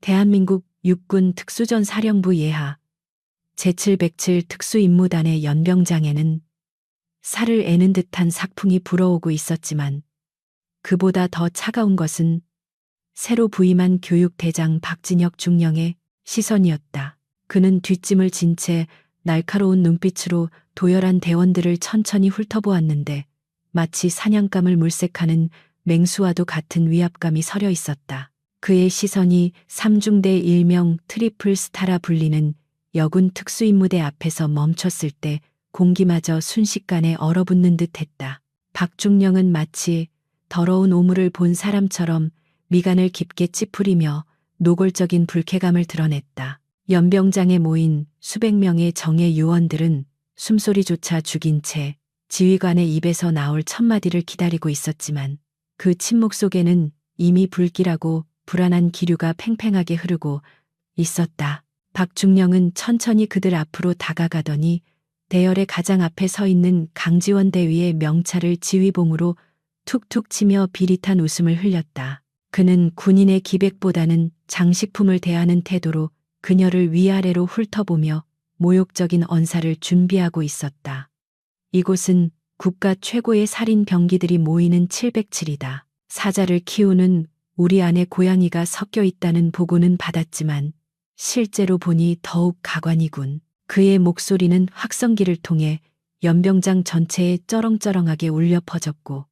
대한민국 육군 특수전사령부 예하 제707 특수임무단의 연병장에는 살을 애는 듯한 sak풍이 불어오고 있었지만 그보다 더 차가운 것은 새로 부임한 교육대장 박진혁 중령의 시선이었다. 그는 뒷짐을 진 채 날카로운 눈빛으로 도열한 대원들을 천천히 훑어보았는데 마치 사냥감을 물색하는 맹수와도 같은 위압감이 서려 있었다. 그의 시선이 삼중대 일명 트리플 스타라 불리는 여군 특수임무대 앞에서 멈췄을 때 공기마저 순식간에 얼어붙는 듯 했다. 박중령은 마치 더러운 오물을 본 사람처럼 미간을 깊게 찌푸리며 노골적인 불쾌감을 드러냈다. 연병장에 모인 수백 명의 정예 요원들은 숨소리조차 죽인 채 지휘관의 입에서 나올 첫마디를 기다리고 있었지만 그 침묵 속에는 이미 불길하고 불안한 기류가 팽팽하게 흐르고 있었다. 박중령은 천천히 그들 앞으로 다가가더니 대열의 가장 앞에 서 있는 강지원 대위의 명찰을 지휘봉으로 툭툭 치며 비릿한 웃음을 흘렸다. 그는 군인의 기백보다는 장식품을 대하는 태도로 그녀를 위아래로 훑어보며 모욕적인 언사를 준비하고 있었다. 이곳은 국가 최고의 살인 병기들이 모이는 707이다. 사자를 키우는 우리 안에 고양이가 섞여 있다는 보고는 받았지만 실제로 보니 더욱 가관이군. 그의 목소리는 확성기를 통해 연병장 전체에 쩌렁쩌렁하게 울려 퍼졌고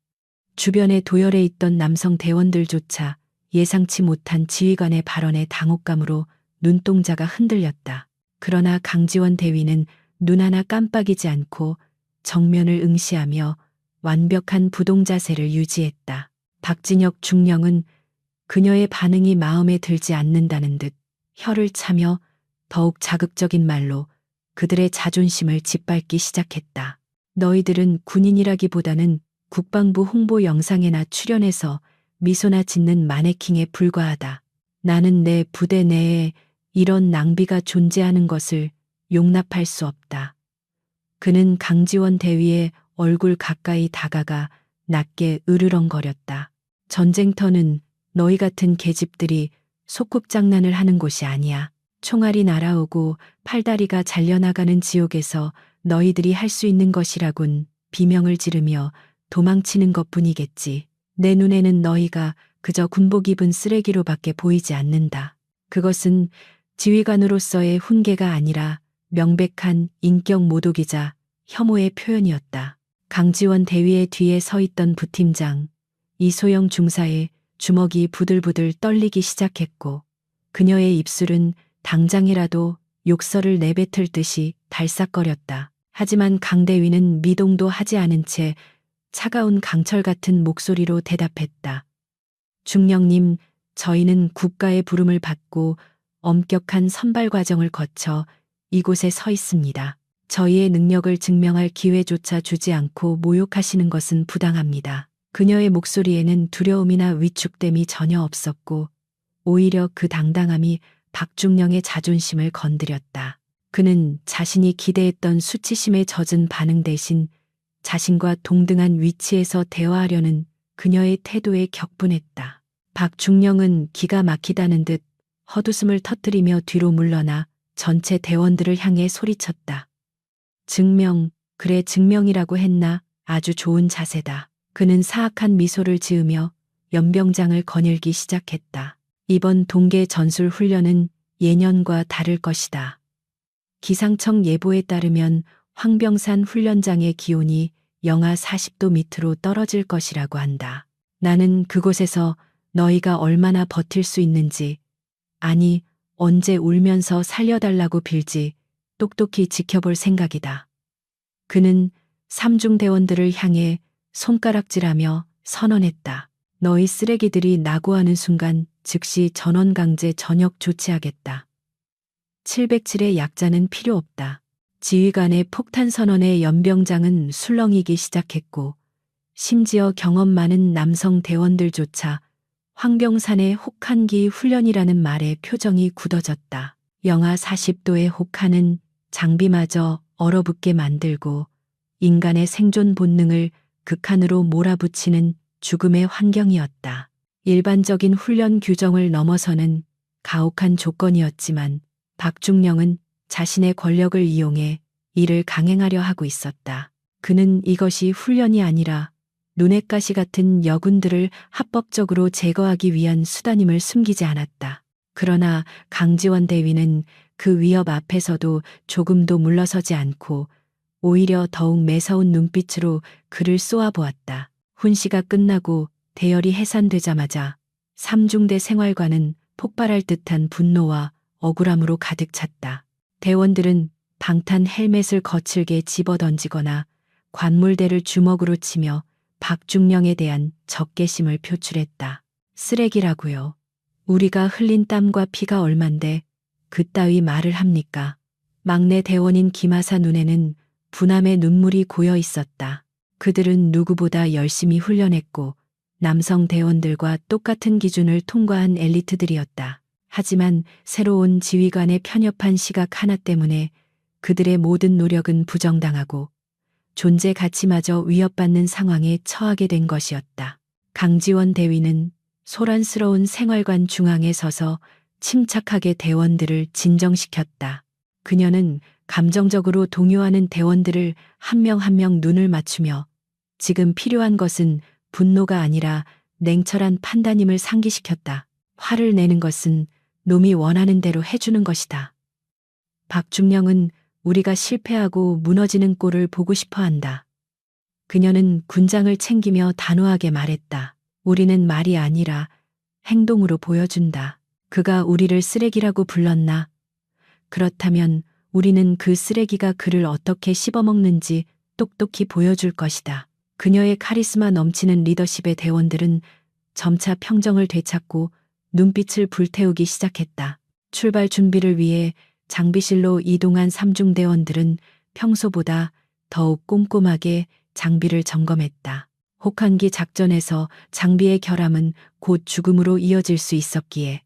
주변에 도열해 있던 남성 대원들조차 예상치 못한 지휘관의 발언에 당혹감으로 눈동자가 흔들렸다. 그러나 강지원 대위는 눈 하나 깜빡이지 않고 정면을 응시하며 완벽한 부동 자세를 유지했다. 박진혁 중령은 그녀의 반응이 마음에 들지 않는다는 듯 혀를 차며 더욱 자극적인 말로 그들의 자존심을 짓밟기 시작했다. 너희들은 군인이라기보다는 국방부 홍보 영상에나 출연해서 미소나 짓는 마네킹에 불과하다. 나는 내 부대 내에 이런 낭비가 존재하는 것을 용납할 수 없다. 그는 강지원 대위의 얼굴 가까이 다가가 낮게 으르렁거렸다. 전쟁터는 너희 같은 계집들이 소꿉장난을 하는 곳이 아니야. 총알이 날아오고 팔다리가 잘려나가는 지옥에서 너희들이 할 수 있는 것이라곤 비명을 지르며 도망치는 것뿐이겠지. 내 눈에는 너희가 그저 군복 입은 쓰레기로밖에 보이지 않는다. 그것은 지휘관으로서의 훈계가 아니라 명백한 인격 모독이자 혐오의 표현이었다. 강지원 대위의 뒤에 서 있던 부팀장 이소영 중사의 주먹이 부들부들 떨리기 시작했고 그녀의 입술은 당장이라도 욕설을 내뱉을 듯이 달싹거렸다. 하지만 강 대위는 미동도 하지 않은 채 차가운 강철 같은 목소리로 대답했다. 중령님, 저희는 국가의 부름을 받고 엄격한 선발 과정을 거쳐 이곳에 서 있습니다. 저희의 능력을 증명할 기회조차 주지 않고 모욕하시는 것은 부당합니다. 그녀의 목소리에는 두려움이나 위축됨이 전혀 없었고 오히려 그 당당함이 박중령의 자존심을 건드렸다. 그는 자신이 기대했던 수치심에 젖은 반응 대신 자신과 동등한 위치에서 대화하려는 그녀의 태도에 격분했다. 박중령은 기가 막히다는 듯 헛웃음을 터뜨리며 뒤로 물러나 전체 대원들을 향해 소리쳤다. 증명, 그래 증명이라고 했나? 아주 좋은 자세다. 그는 사악한 미소를 지으며 연병장을 거닐기 시작했다. 이번 동계 전술 훈련은 예년과 다를 것이다. 기상청 예보에 따르면 황병산 훈련장의 기온이 영하 40도 밑으로 떨어질 것이라고 한다. 나는 그곳에서 너희가 얼마나 버틸 수 있는지, 아니 언제 울면서 살려달라고 빌지 똑똑히 지켜볼 생각이다. 그는 삼중대원들을 향해 손가락질하며 선언했다. 너희 쓰레기들이 낙오하는 순간 즉시 전원강제 전역 조치하겠다. 707의 약자는 필요 없다. 지휘관의 폭탄 선언에 연병장은 술렁이기 시작했고 심지어 경험 많은 남성 대원들조차 황병산의 혹한기 훈련이라는 말에 표정이 굳어졌다. 영하 40도의 혹한은 장비마저 얼어붙게 만들고 인간의 생존 본능을 극한으로 몰아붙이는 죽음의 환경이었다. 일반적인 훈련 규정을 넘어서는 가혹한 조건이었지만 박중령은 자신의 권력을 이용해 이를 강행하려 하고 있었다. 그는 이것이 훈련이 아니라 눈엣 가시 같은 여군들을 합법적으로 제거하기 위한 수단임을 숨기지 않았다. 그러나 강지원 대위는 그 위협 앞에서도 조금도 물러서지 않고 오히려 더욱 매서운 눈빛으로 그를 쏘아보았다. 훈시가 끝나고 대열이 해산되자마자 삼중대 생활관은 폭발할 듯한 분노와 억울함으로 가득 찼다. 대원들은 방탄 헬멧을 거칠게 집어던지거나 관물대를 주먹으로 치며 박중령에 대한 적개심을 표출했다. 쓰레기라고요. 우리가 흘린 땀과 피가 얼만데 그따위 말을 합니까? 막내 대원인 김하사 눈에는 분함의 눈물이 고여 있었다. 그들은 누구보다 열심히 훈련했고 남성 대원들과 똑같은 기준을 통과한 엘리트들이었다. 하지만 새로운 지휘관의 편협한 시각 하나 때문에 그들의 모든 노력은 부정당하고 존재 가치마저 위협받는 상황에 처하게 된 것이었다. 강지원 대위는 소란스러운 생활관 중앙에 서서 침착하게 대원들을 진정시켰다. 그녀는 감정적으로 동요하는 대원들을 한 명 한 명 눈을 맞추며 지금 필요한 것은 분노가 아니라 냉철한 판단임을 상기시켰다. 화를 내는 것은 놈이 원하는 대로 해주는 것이다. 박중령은 우리가 실패하고 무너지는 꼴을 보고 싶어 한다. 그녀는 군장을 챙기며 단호하게 말했다. 우리는 말이 아니라 행동으로 보여준다. 그가 우리를 쓰레기라고 불렀나? 그렇다면 우리는 그 쓰레기가 그를 어떻게 씹어먹는지 똑똑히 보여줄 것이다. 그녀의 카리스마 넘치는 리더십의 대원들은 점차 평정을 되찾고 눈빛을 불태우기 시작했다. 출발 준비를 위해 장비실로 이동한 삼중대원들은 평소보다 더욱 꼼꼼하게 장비를 점검했다. 혹한기 작전에서 장비의 결함은 곧 죽음으로 이어질 수 있었기에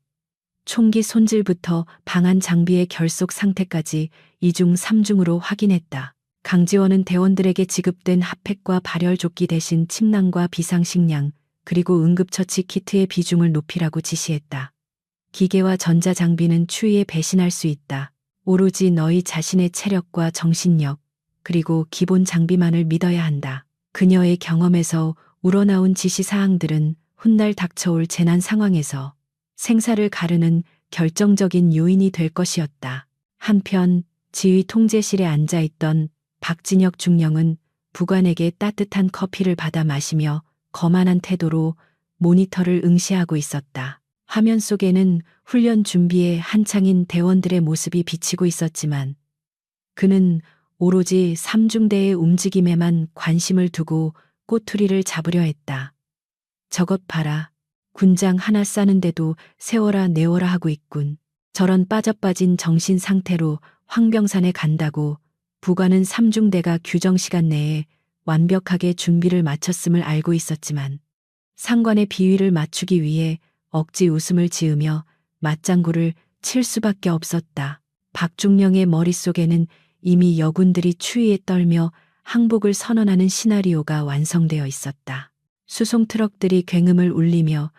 총기 손질부터 방한 장비의 결속 상태까지 2중 3중으로 확인했다. 강지원은 대원들에게 지급된 핫팩과 발열조끼 대신 침낭과 비상식량 그리고 응급처치 키트의 비중을 높이라고 지시했다. 기계와 전자장비는 추위에 배신할 수 있다. 오로지 너희 자신의 체력과 정신력 그리고 기본 장비만을 믿어야 한다. 그녀의 경험에서 우러나온 지시사항들은 훗날 닥쳐올 재난 상황에서 생사를 가르는 결정적인 요인이 될 것이었다. 한편 지휘 통제실에 앉아있던 박진혁 중령은 부관에게 따뜻한 커피를 받아 마시며 거만한 태도로 모니터를 응시하고 있었다. 화면 속에는 훈련 준비에 한창인 대원들의 모습이 비치고 있었지만 그는 오로지 삼중대의 움직임에만 관심을 두고 꼬투리를 잡으려 했다. 저것 봐라. 군장 하나 싸는데도 세워라 내워라 하고 있군. 저런 빠져빠진 정신 상태로 황병산에 간다고 부관은 삼중대가 규정 시간 내에 완벽하게 준비를 마쳤음을 알고 있었지만 상관의 비위를 맞추기 위해 억지 웃음을 지으며 맞장구를 칠 수밖에 없었다. 박중령의 머릿속에는 이미 여군들이 추위에 떨며 항복을 선언하는 시나리오가 완성되어 있었다. 수송 트럭들이 굉음을 울리며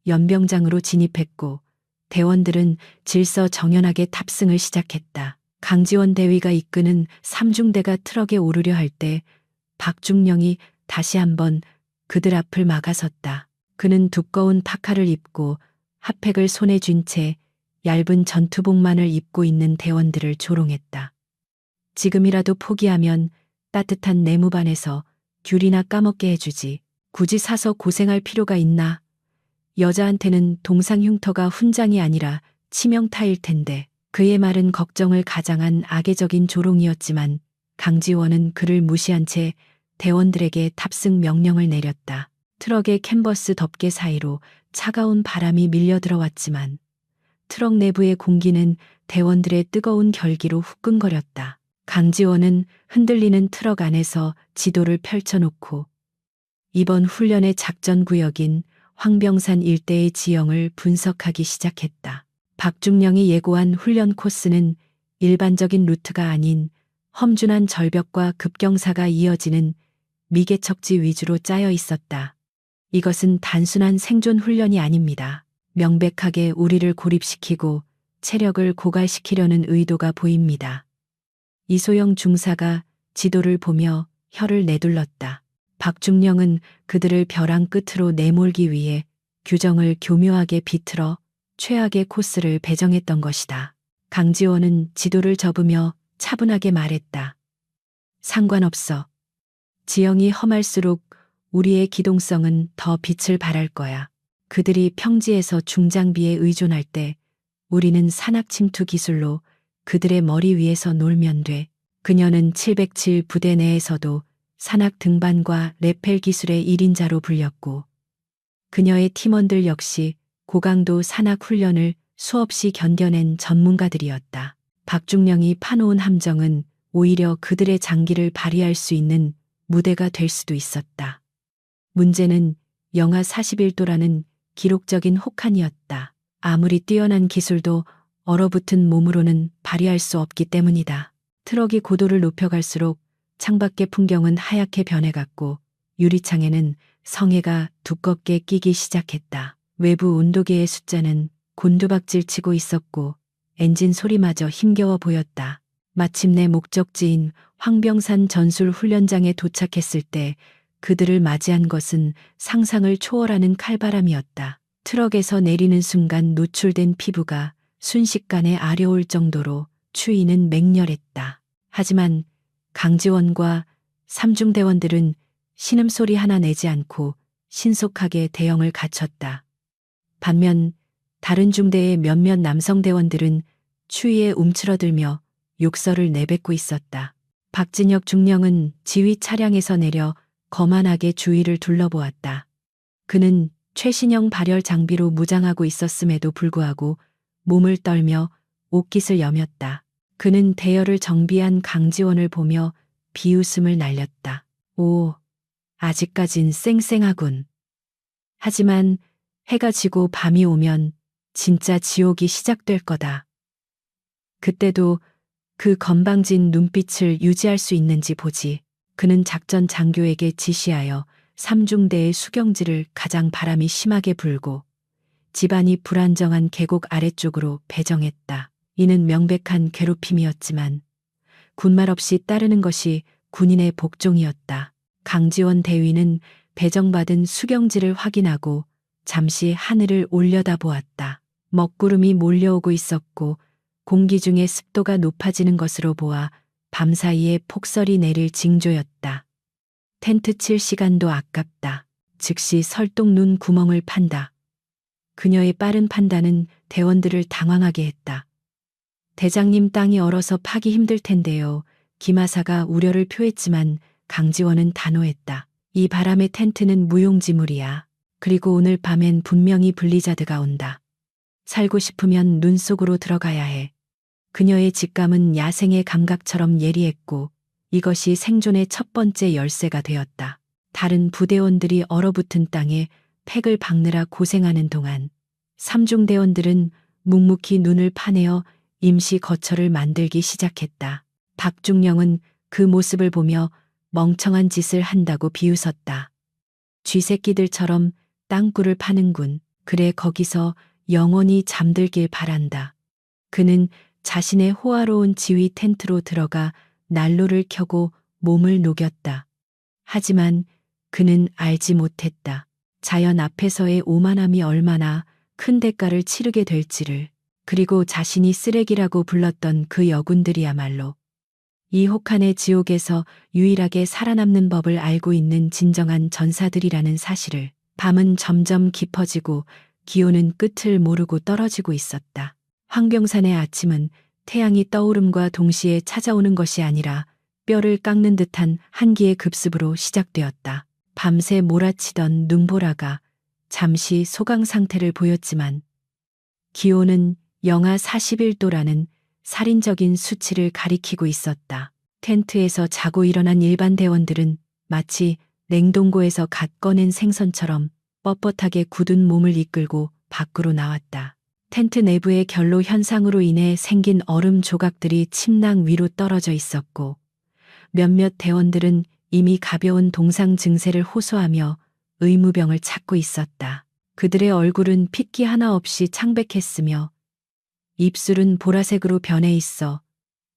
연병장으로 진입했고 대원들은 질서정연하게 탑승을 시작했다. 강지원 대위가 이끄는 삼중대가 트럭에 오르려 할 때 박중령이 다시 한번 그들 앞을 막아섰다. 그는 두꺼운 파카를 입고 핫팩을 손에 쥔 채 얇은 전투복만을 입고 있는 대원들을 조롱했다. 지금이라도 포기하면 따뜻한 내무반에서 귤이나 까먹게 해주지. 굳이 사서 고생할 필요가 있나? 여자한테는 동상 흉터가 훈장이 아니라 치명타일 텐데. 그의 말은 걱정을 가장한 악의적인 조롱이었지만 강지원은 그를 무시한 채 대원들에게 탑승 명령을 내렸다. 트럭의 캔버스 덮개 사이로 차가운 바람이 밀려 들어왔지만 트럭 내부의 공기는 대원들의 뜨거운 결기로 후끈거렸다. 강지원은 흔들리는 트럭 안에서 지도를 펼쳐놓고 이번 훈련의 작전 구역인 황병산 일대의 지형을 분석하기 시작했다. 박중령이 예고한 훈련 코스는 일반적인 루트가 아닌 험준한 절벽과 급경사가 이어지는 미개척지 위주로 짜여 있었다. 이것은 단순한 생존 훈련이 아닙니다. 명백하게 우리를 고립시키고 체력을 고갈시키려는 의도가 보입니다. 이소영 중사가 지도를 보며 혀를 내둘렀다. 박중령은 그들을 벼랑 끝으로 내몰기 위해 규정을 교묘하게 비틀어 최악의 코스를 배정했던 것이다. 강지원은 지도를 접으며 차분하게 말했다. 상관없어. 지형이 험할수록 우리의 기동성은 더 빛을 발할 거야. 그들이 평지에서 중장비에 의존할 때 우리는 산악 침투 기술로 그들의 머리 위에서 놀면 돼. 그녀는 707 부대 내에서도 산악 등반과 레펠 기술의 1인자로 불렸고 그녀의 팀원들 역시 고강도 산악 훈련을 수없이 견뎌낸 전문가들이었다. 박중령이 파놓은 함정은 오히려 그들의 장기를 발휘할 수 있는 무대가 될 수도 있었다. 문제는 영하 41도라는 기록적인 혹한이었다. 아무리 뛰어난 기술도 얼어붙은 몸으로는 발휘할 수 없기 때문이다. 트럭이 고도를 높여갈수록 창밖의 풍경은 하얗게 변해갔고 유리창에는 성에가 두껍게 끼기 시작했다. 외부 온도계의 숫자는 곤두박질치고 있었고 엔진 소리마저 힘겨워 보였다. 마침내 목적지인 황병산 전술 훈련장에 도착했을 때 그들을 맞이한 것은 상상을 초월하는 칼바람이었다. 트럭에서 내리는 순간 노출된 피부가 순식간에 아려올 정도로 추위는 맹렬했다. 하지만 강지원과 삼중대원들은 신음소리 하나 내지 않고 신속하게 대형을 갖췄다. 반면 다른 중대의 몇몇 남성대원들은 추위에 움츠러들며 욕설을 내뱉고 있었다. 박진혁 중령은 지휘 차량에서 내려 거만하게 주위를 둘러보았다. 그는 최신형 발열 장비로 무장하고 있었음에도 불구하고 몸을 떨며 옷깃을 여몄다. 그는 대열을 정비한 강지원을 보며 비웃음을 날렸다. 오, 아직까진 쌩쌩하군. 하지만 해가 지고 밤이 오면 진짜 지옥이 시작될 거다. 그때도 그 건방진 눈빛을 유지할 수 있는지 보지. 그는 작전 장교에게 지시하여 삼중대의 수경지를 가장 바람이 심하게 불고 집안이 불안정한 계곡 아래쪽으로 배정했다. 이는 명백한 괴롭힘이었지만 군말 없이 따르는 것이 군인의 복종이었다. 강지원 대위는 배정받은 수경지를 확인하고 잠시 하늘을 올려다보았다. 먹구름이 몰려오고 있었고 공기 중에 습도가 높아지는 것으로 보아 밤사이에 폭설이 내릴 징조였다. 텐트 칠 시간도 아깝다. 즉시 설독 눈 구멍을 판다. 그녀의 빠른 판단은 대원들을 당황하게 했다. 대장님 땅이 얼어서 파기 힘들 텐데요. 김하사가 우려를 표했지만 강지원은 단호했다. 이 바람의 텐트는 무용지물이야. 그리고 오늘 밤엔 분명히 블리자드가 온다. 살고 싶으면 눈 속으로 들어가야 해. 그녀의 직감은 야생의 감각처럼 예리했고 이것이 생존의 첫 번째 열쇠가 되었다. 다른 부대원들이 얼어붙은 땅에 팩을 박느라 고생하는 동안 삼중대원들은 묵묵히 눈을 파내어 임시 거처를 만들기 시작했다. 박중령은 그 모습을 보며 멍청한 짓을 한다고 비웃었다. 쥐새끼들처럼 땅굴을 파는군. 그래 거기서 영원히 잠들길 바란다. 그는 자신의 호화로운 지휘 텐트로 들어가 난로를 켜고 몸을 녹였다. 하지만 그는 알지 못했다. 자연 앞에서의 오만함이 얼마나 큰 대가를 치르게 될지를. 그리고 자신이 쓰레기라고 불렀던 그 여군들이야말로 이 혹한의 지옥에서 유일하게 살아남는 법을 알고 있는 진정한 전사들이라는 사실을. 밤은 점점 깊어지고 기온은 끝을 모르고 떨어지고 있었다. 황병산의 아침은 태양이 떠오름과 동시에 찾아오는 것이 아니라 뼈를 깎는 듯한 한기의 급습으로 시작되었다. 밤새 몰아치던 눈보라가 잠시 소강 상태를 보였지만 기온은 영하 41도라는 살인적인 수치를 가리키고 있었다. 텐트에서 자고 일어난 일반 대원들은 마치 냉동고에서 갓 꺼낸 생선처럼 뻣뻣하게 굳은 몸을 이끌고 밖으로 나왔다. 텐트 내부의 결로 현상으로 인해 생긴 얼음 조각들이 침낭 위로 떨어져 있었고 몇몇 대원들은 이미 가벼운 동상 증세를 호소하며 의무병을 찾고 있었다. 그들의 얼굴은 핏기 하나 없이 창백했으며 입술은 보라색으로 변해 있어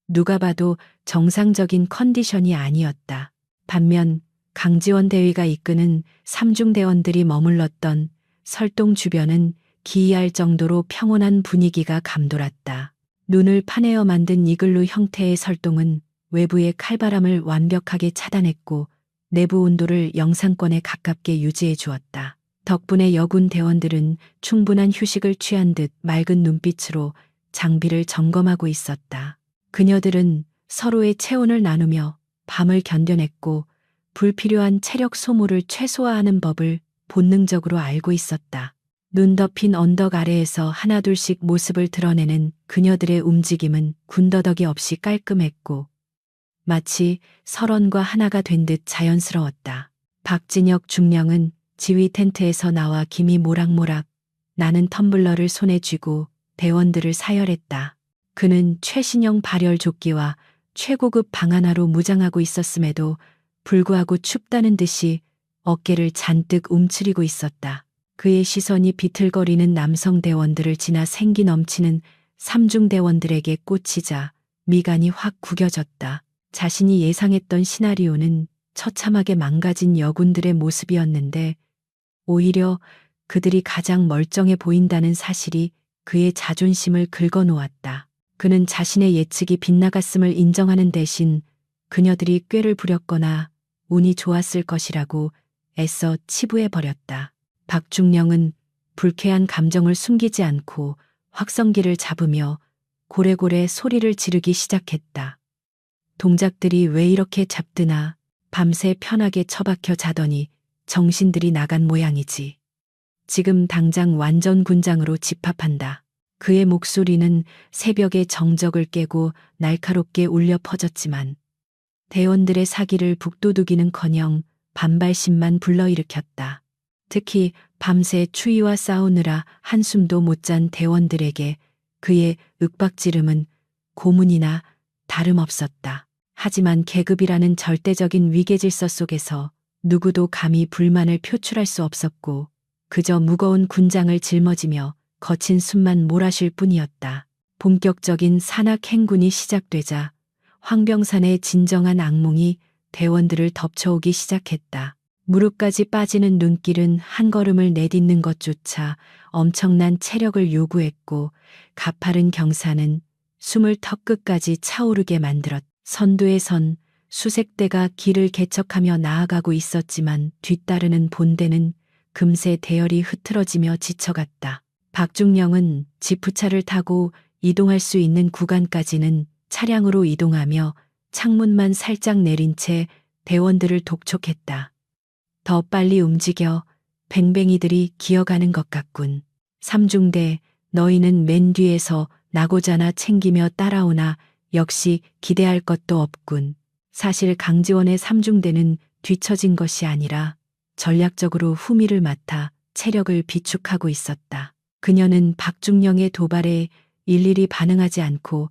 누가 봐도 정상적인 컨디션이 아니었다. 반면 강지원 대위가 이끄는 삼중대원들이 머물렀던 설동 주변은 기이할 정도로 평온한 분위기가 감돌았다. 눈을 파내어 만든 이글루 형태의 설동은 외부의 칼바람을 완벽하게 차단했고 내부 온도를 영상권에 가깝게 유지해 주었다. 덕분에 여군 대원들은 충분한 휴식을 취한 듯 맑은 눈빛으로 장비를 점검하고 있었다. 그녀들은 서로의 체온을 나누며 밤을 견뎌냈고 불필요한 체력 소모를 최소화하는 법을 본능적으로 알고 있었다. 눈 덮인 언덕 아래에서 하나둘씩 모습을 드러내는 그녀들의 움직임은 군더더기 없이 깔끔했고 마치 설원과 하나가 된 듯 자연스러웠다. 박진혁 중령은 지휘 텐트에서 나와 김이 모락모락 나는 텀블러를 손에 쥐고 대원들을 사열했다. 그는 최신형 발열 조끼와 최고급 방 하나로 무장하고 있었음에도 불구하고 춥다는 듯이 어깨를 잔뜩 움츠리고 있었다. 그의 시선이 비틀거리는 남성 대원들을 지나 생기 넘치는 삼중 대원들에게 꽂히자 미간이 확 구겨졌다. 자신이 예상했던 시나리오는 처참하게 망가진 여군들의 모습이었는데 오히려 그들이 가장 멀쩡해 보인다는 사실이 그의 자존심을 긁어놓았다. 그는 자신의 예측이 빗나갔음을 인정하는 대신 그녀들이 꾀를 부렸거나 운이 좋았을 것이라고 애써 치부해버렸다. 박중령은 불쾌한 감정을 숨기지 않고 확성기를 잡으며 고래고래 소리를 지르기 시작했다. 동작들이 왜 이렇게 잡드나 밤새 편하게 처박혀 자더니 정신들이 나간 모양이지. 지금 당장 완전 군장으로 집합한다. 그의 목소리는 새벽의 정적을 깨고 날카롭게 울려 퍼졌지만 대원들의 사기를 북돋우기는커녕 반발심만 불러일으켰다. 특히 밤새 추위와 싸우느라 한숨도 못 잔 대원들에게 그의 윽박지름은 고문이나 다름없었다. 하지만 계급이라는 절대적인 위계질서 속에서 누구도 감히 불만을 표출할 수 없었고 그저 무거운 군장을 짊어지며 거친 숨만 몰아쉴 뿐이었다. 본격적인 산악 행군이 시작되자 황병산의 진정한 악몽이 대원들을 덮쳐오기 시작했다. 무릎까지 빠지는 눈길은 한 걸음을 내딛는 것조차 엄청난 체력을 요구했고 가파른 경사는 숨을 턱끝까지 차오르게 만들었다. 선두에선 수색대가 길을 개척하며 나아가고 있었지만 뒤따르는 본대는 금세 대열이 흐트러지며 지쳐갔다. 박중령은 지프차를 타고 이동할 수 있는 구간까지는 차량으로 이동하며 창문만 살짝 내린 채 대원들을 독촉했다. 더 빨리 움직여 뱅뱅이들이 기어가는 것 같군. 삼중대 너희는 맨 뒤에서 나고자나 챙기며 따라오나 역시 기대할 것도 없군. 사실 강지원의 삼중대는 뒤처진 것이 아니라 전략적으로 후미를 맡아 체력을 비축하고 있었다. 그녀는 박중령의 도발에 일일이 반응하지 않고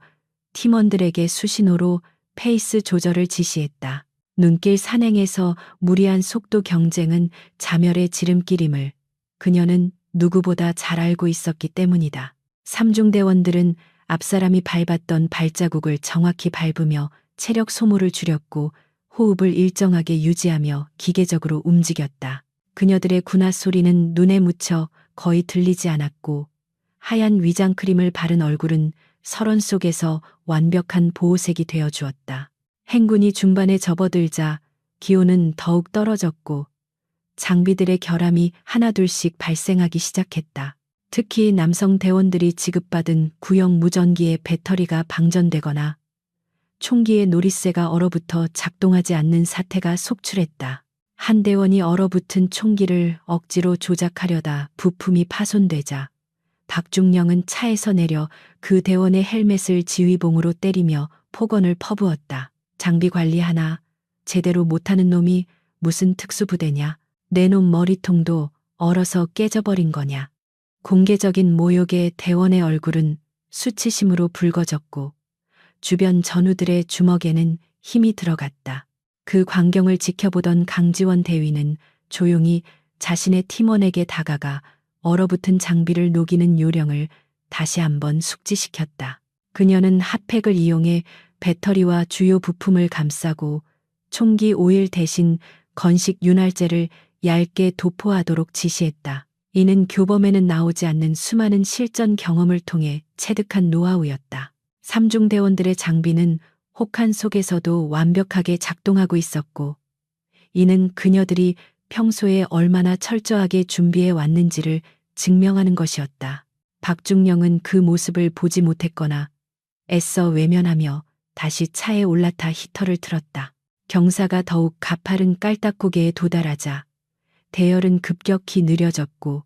팀원들에게 수신호로 페이스 조절을 지시했다. 눈길 산행에서 무리한 속도 경쟁은 자멸의 지름길임을 그녀는 누구보다 잘 알고 있었기 때문이다. 삼중대원들은 앞사람이 밟았던 발자국을 정확히 밟으며 체력 소모를 줄였고 호흡을 일정하게 유지하며 기계적으로 움직였다. 그녀들의 군화 소리는 눈에 묻혀 거의 들리지 않았고 하얀 위장 크림을 바른 얼굴은 설원 속에서 완벽한 보호색이 되어 주었다. 행군이 중반에 접어들자 기온은 더욱 떨어졌고 장비들의 결함이 하나둘씩 발생하기 시작했다. 특히 남성 대원들이 지급받은 구형 무전기의 배터리가 방전되거나 총기의 노리쇠가 얼어붙어 작동하지 않는 사태가 속출했다. 한 대원이 얼어붙은 총기를 억지로 조작하려다 부품이 파손되자 박중령은 차에서 내려 그 대원의 헬멧을 지휘봉으로 때리며 폭언을 퍼부었다. 장비 관리 하나 제대로 못하는 놈이 무슨 특수부대냐. 내 놈 머리통도 얼어서 깨져버린 거냐. 공개적인 모욕에 대원의 얼굴은 수치심으로 붉어졌고 주변 전우들의 주먹에는 힘이 들어갔다. 그 광경을 지켜보던 강지원 대위는 조용히 자신의 팀원에게 다가가 얼어붙은 장비를 녹이는 요령을 다시 한번 숙지시켰다. 그녀는 핫팩을 이용해 배터리와 주요 부품을 감싸고 총기 오일 대신 건식 윤활제를 얇게 도포하도록 지시했다. 이는 교범에는 나오지 않는 수많은 실전 경험을 통해 체득한 노하우였다. 삼중대원들의 장비는 혹한 속에서도 완벽하게 작동하고 있었고, 이는 그녀들이 평소에 얼마나 철저하게 준비해 왔는지를 증명하는 것이었다. 박중령은 그 모습을 보지 못했거나 애써 외면하며 다시 차에 올라타 히터를 틀었다. 경사가 더욱 가파른 깔딱고개에 도달하자 대열은 급격히 느려졌고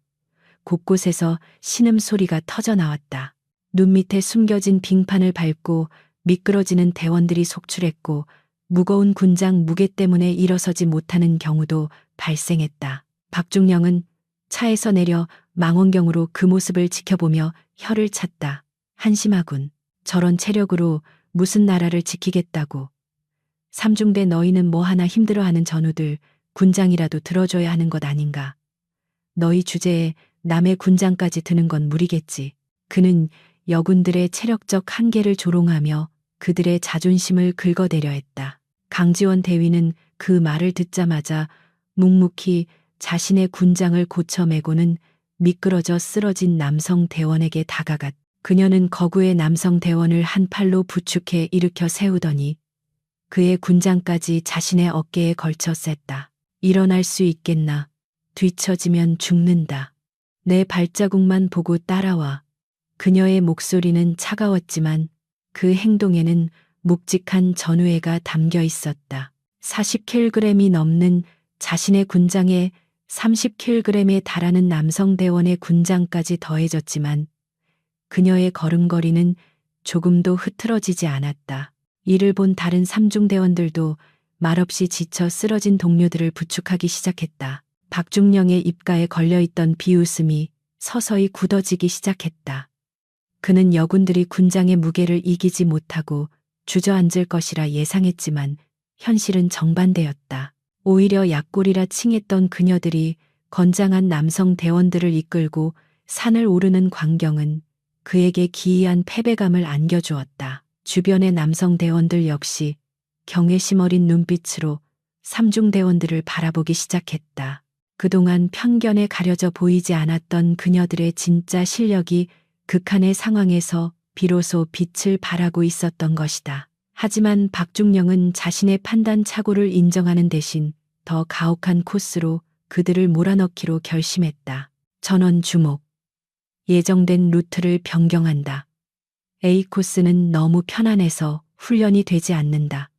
곳곳에서 신음소리가 터져 나왔다. 눈 밑에 숨겨진 빙판을 밟고 미끄러지는 대원들이 속출했고 무거운 군장 무게 때문에 일어서지 못하는 경우도 발생했다. 박중령은 차에서 내려 망원경으로 그 모습을 지켜보며 혀를 찼다. 한심하군. 저런 체력으로 무슨 나라를 지키겠다고. 삼중대 너희는 뭐 하나 힘들어하는 전우들 군장이라도 들어줘야 하는 것 아닌가. 너희 주제에 남의 군장까지 드는 건 무리겠지. 그는 여군들의 체력적 한계를 조롱하며 그들의 자존심을 긁어대려 했다. 강지원 대위는 그 말을 듣자마자 묵묵히 자신의 군장을 고쳐매고는 미끄러져 쓰러진 남성 대원에게 다가갔다. 그녀는 거구의 남성 대원을 한 팔로 부축해 일으켜 세우더니 그의 군장까지 자신의 어깨에 걸쳐 셌다. 일어날 수 있겠나? 뒤처지면 죽는다. 내 발자국만 보고 따라와. 그녀의 목소리는 차가웠지만 그 행동에는 묵직한 전우애가 담겨 있었다. 40kg이 넘는 자신의 군장에 30kg에 달하는 남성 대원의 군장까지 더해졌지만 그녀의 걸음걸이는 조금도 흐트러지지 않았다. 이를 본 다른 삼중대원들도 말없이 지쳐 쓰러진 동료들을 부축하기 시작했다. 박중령의 입가에 걸려있던 비웃음이 서서히 굳어지기 시작했다. 그는 여군들이 군장의 무게를 이기지 못하고 주저앉을 것이라 예상했지만 현실은 정반대였다. 오히려 약골이라 칭했던 그녀들이 건장한 남성 대원들을 이끌고 산을 오르는 광경은 그에게 기이한 패배감을 안겨주었다. 주변의 남성 대원들 역시 경외심 어린 눈빛으로 삼중대원들을 바라보기 시작했다. 그동안 편견에 가려져 보이지 않았던 그녀들의 진짜 실력이 극한의 상황에서 비로소 빛을 발하고 있었던 것이다. 하지만 박중령은 자신의 판단 착오를 인정하는 대신 더 가혹한 코스로 그들을 몰아넣기로 결심했다. 전원 주목. 예정된 루트를 변경한다. A 코스는 너무 편안해서 훈련이 되지 않는다.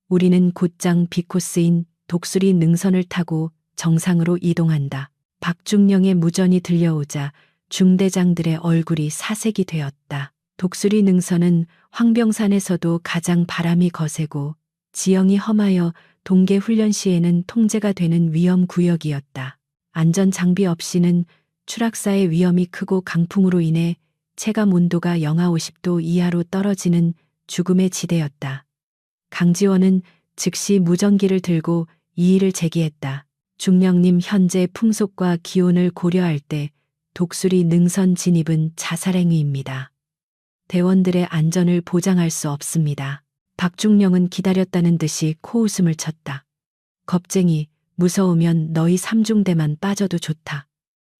우리는 곧장 B 코스인 독수리 능선을 타고 정상으로 이동한다. 박중령의 무전이 들려오자 중대장들의 얼굴이 사색이 되었다. 독수리 능선은 황병산에서도 가장 바람이 거세고 지형이 험하여 동계 훈련 시에는 통제가 되는 위험 구역이었다. 안전 장비 없이는 추락사의 위험이 크고 강풍으로 인해 체감 온도가 영하 50도 이하로 떨어지는 죽음의 지대였다. 강지원은 즉시 무전기를 들고 이의를 제기했다. 중령님, 현재 풍속과 기온을 고려할 때 독수리 능선 진입은 자살행위입니다. 대원들의 안전을 보장할 수 없습니다. 박중령은 기다렸다는 듯이 코웃음을 쳤다. 겁쟁이, 무서우면 너희 삼중대만 빠져도 좋다.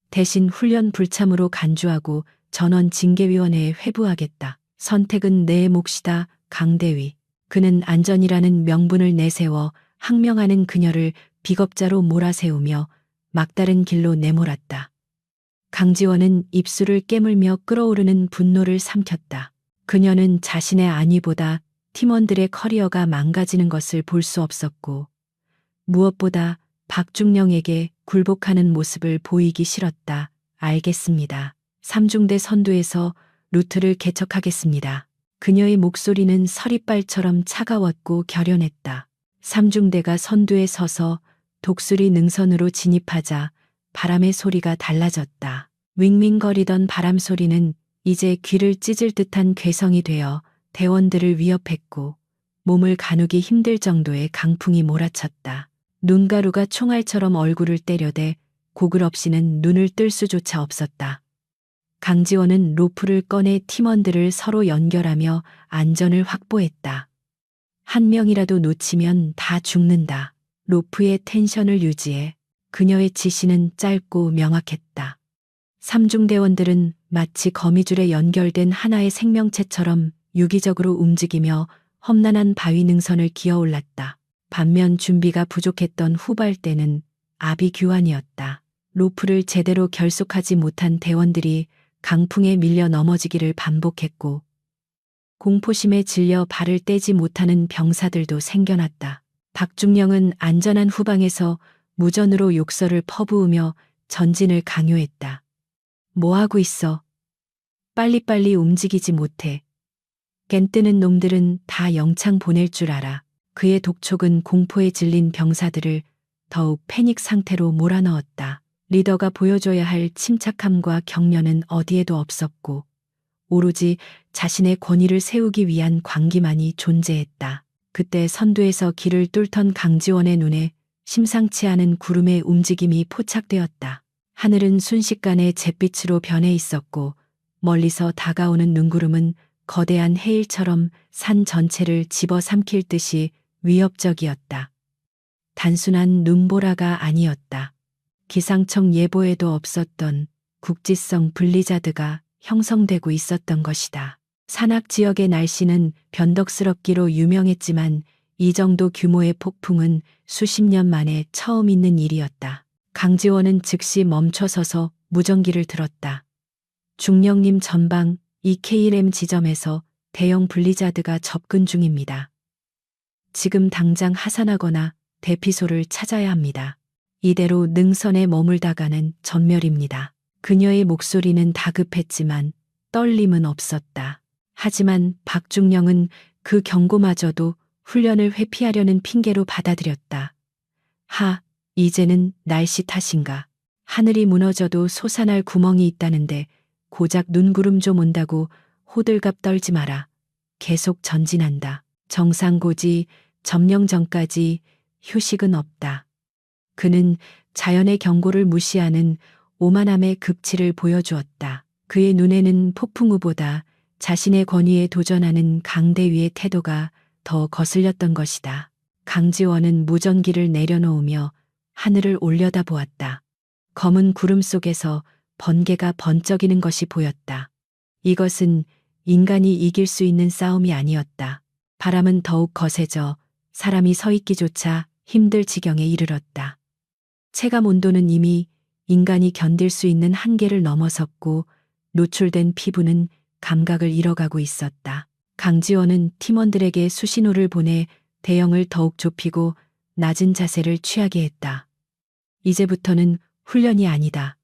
대신 훈련 불참으로 간주하고 전원 징계위원회에 회부하겠다. 선택은 내 몫이다. 강대위. 그는 안전이라는 명분을 내세워 항명하는 그녀를 비겁자로 몰아세우며 막다른 길로 내몰았다. 강지원은 입술을 깨물며 끓어오르는 분노를 삼켰다. 그녀는 자신의 안위보다 팀원들의 커리어가 망가지는 것을 볼 수 없었고 무엇보다 박중령에게 굴복하는 모습을 보이기 싫었다. 알겠습니다. 삼중대 선두에서 루트를 개척하겠습니다. 그녀의 목소리는 서리빨처럼 차가웠고 결연했다. 삼중대가 선두에 서서 독수리 능선으로 진입하자 바람의 소리가 달라졌다. 윙윙거리던 바람 소리는 이제 귀를 찢을 듯한 괴성이 되어 대원들을 위협했고 몸을 가누기 힘들 정도의 강풍이 몰아쳤다. 눈가루가 총알처럼 얼굴을 때려대 고글 없이는 눈을 뜰 수조차 없었다. 강지원은 로프를 꺼내 팀원들을 서로 연결하며 안전을 확보했다. 한 명이라도 놓치면 다 죽는다. 로프의 텐션을 유지해. 그녀의 지시는 짧고 명확했다. 삼중대원들은 마치 거미줄에 연결된 하나의 생명체처럼 유기적으로 움직이며 험난한 바위 능선을 기어올랐다. 반면 준비가 부족했던 후발대는 아비규환이었다. 로프를 제대로 결속하지 못한 대원들이 강풍에 밀려 넘어지기를 반복했고 공포심에 질려 발을 떼지 못하는 병사들도 생겨났다. 박중령은 안전한 후방에서 무전으로 욕설을 퍼부으며 전진을 강요했다. 뭐하고 있어? 빨리빨리 움직이지 못해. 갠 뜨는 놈들은 다 영창 보낼 줄 알아. 그의 독촉은 공포에 질린 병사들을 더욱 패닉 상태로 몰아넣었다. 리더가 보여줘야 할 침착함과 격려는 어디에도 없었고 오로지 자신의 권위를 세우기 위한 광기만이 존재했다. 그때 선두에서 길을 뚫던 강지원의 눈에 심상치 않은 구름의 움직임이 포착되었다. 하늘은 순식간에 잿빛으로 변해 있었고 멀리서 다가오는 눈구름은 거대한 해일처럼 산 전체를 집어삼킬 듯이 위협적이었다. 단순한 눈보라가 아니었다. 기상청 예보에도 없었던 국지성 블리자드가 형성되고 있었던 것이다. 산악 지역의 날씨는 변덕스럽기로 유명했지만 이 정도 규모의 폭풍은 수십 년 만에 처음 있는 일이었다. 강지원은 즉시 멈춰서서 무전기를 들었다. 중령님 전방 EKM 지점에서 대형 블리자드가 접근 중입니다. 지금 당장 하산하거나 대피소를 찾아야 합니다. 이대로 능선에 머물다가는 전멸입니다. 그녀의 목소리는 다급했지만 떨림은 없었다. 하지만 박중령은 그 경고마저도 훈련을 회피하려는 핑계로 받아들였다. 이제는 날씨 탓인가. 하늘이 무너져도 솟아날 구멍이 있다는데 고작 눈구름 좀 온다고 호들갑 떨지 마라. 계속 전진한다. 정상고지 점령 전까지 휴식은 없다. 그는 자연의 경고를 무시하는 오만함의 극치를 보여주었다. 그의 눈에는 폭풍우보다 자신의 권위에 도전하는 강대위의 태도가 더 거슬렸던 것이다. 강지원은 무전기를 내려놓으며 하늘을 올려다보았다. 검은 구름 속에서 번개가 번쩍이는 것이 보였다. 이것은 인간이 이길 수 있는 싸움이 아니었다. 바람은 더욱 거세져 사람이 서 있기조차 힘들 지경에 이르렀다. 체감 온도는 이미 인간이 견딜 수 있는 한계를 넘어섰고 노출된 피부는 감각을 잃어가고 있었다. 강지원은 팀원들에게 수신호를 보내 대형을 더욱 좁히고 낮은 자세를 취하게 했다. 이제부터는 훈련이 아니다.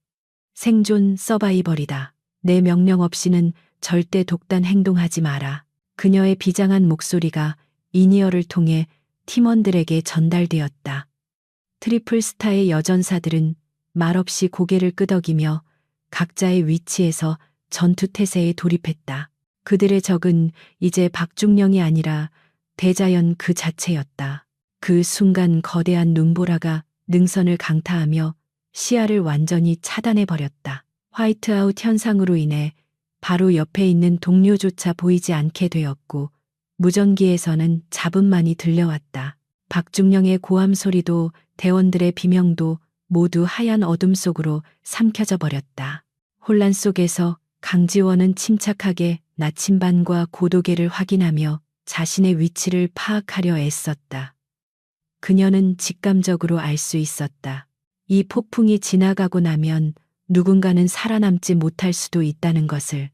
생존 서바이벌이다. 내 명령 없이는 절대 독단 행동하지 마라. 그녀의 비장한 목소리가 이니어를 통해 팀원들에게 전달되었다. 트리플 스타의 여전사들은 말없이 고개를 끄덕이며 각자의 위치에서 전투 태세에 돌입했다. 그들의 적은 이제 박중령이 아니라 대자연 그 자체였다. 그 순간 거대한 눈보라가 능선을 강타하며 시야를 완전히 차단해버렸다. 화이트아웃 현상으로 인해 바로 옆에 있는 동료조차 보이지 않게 되었고 무전기에서는 잡음만이 들려왔다. 박중령의 고함 소리도 대원들의 비명도 모두 하얀 어둠 속으로 삼켜져 버렸다. 혼란 속에서 강지원은 침착하게 나침반과 고도계를 확인하며 자신의 위치를 파악하려 애썼다. 그녀는 직감적으로 알 수 있었다. 이 폭풍이 지나가고 나면 누군가는 살아남지 못할 수도 있다는 것을.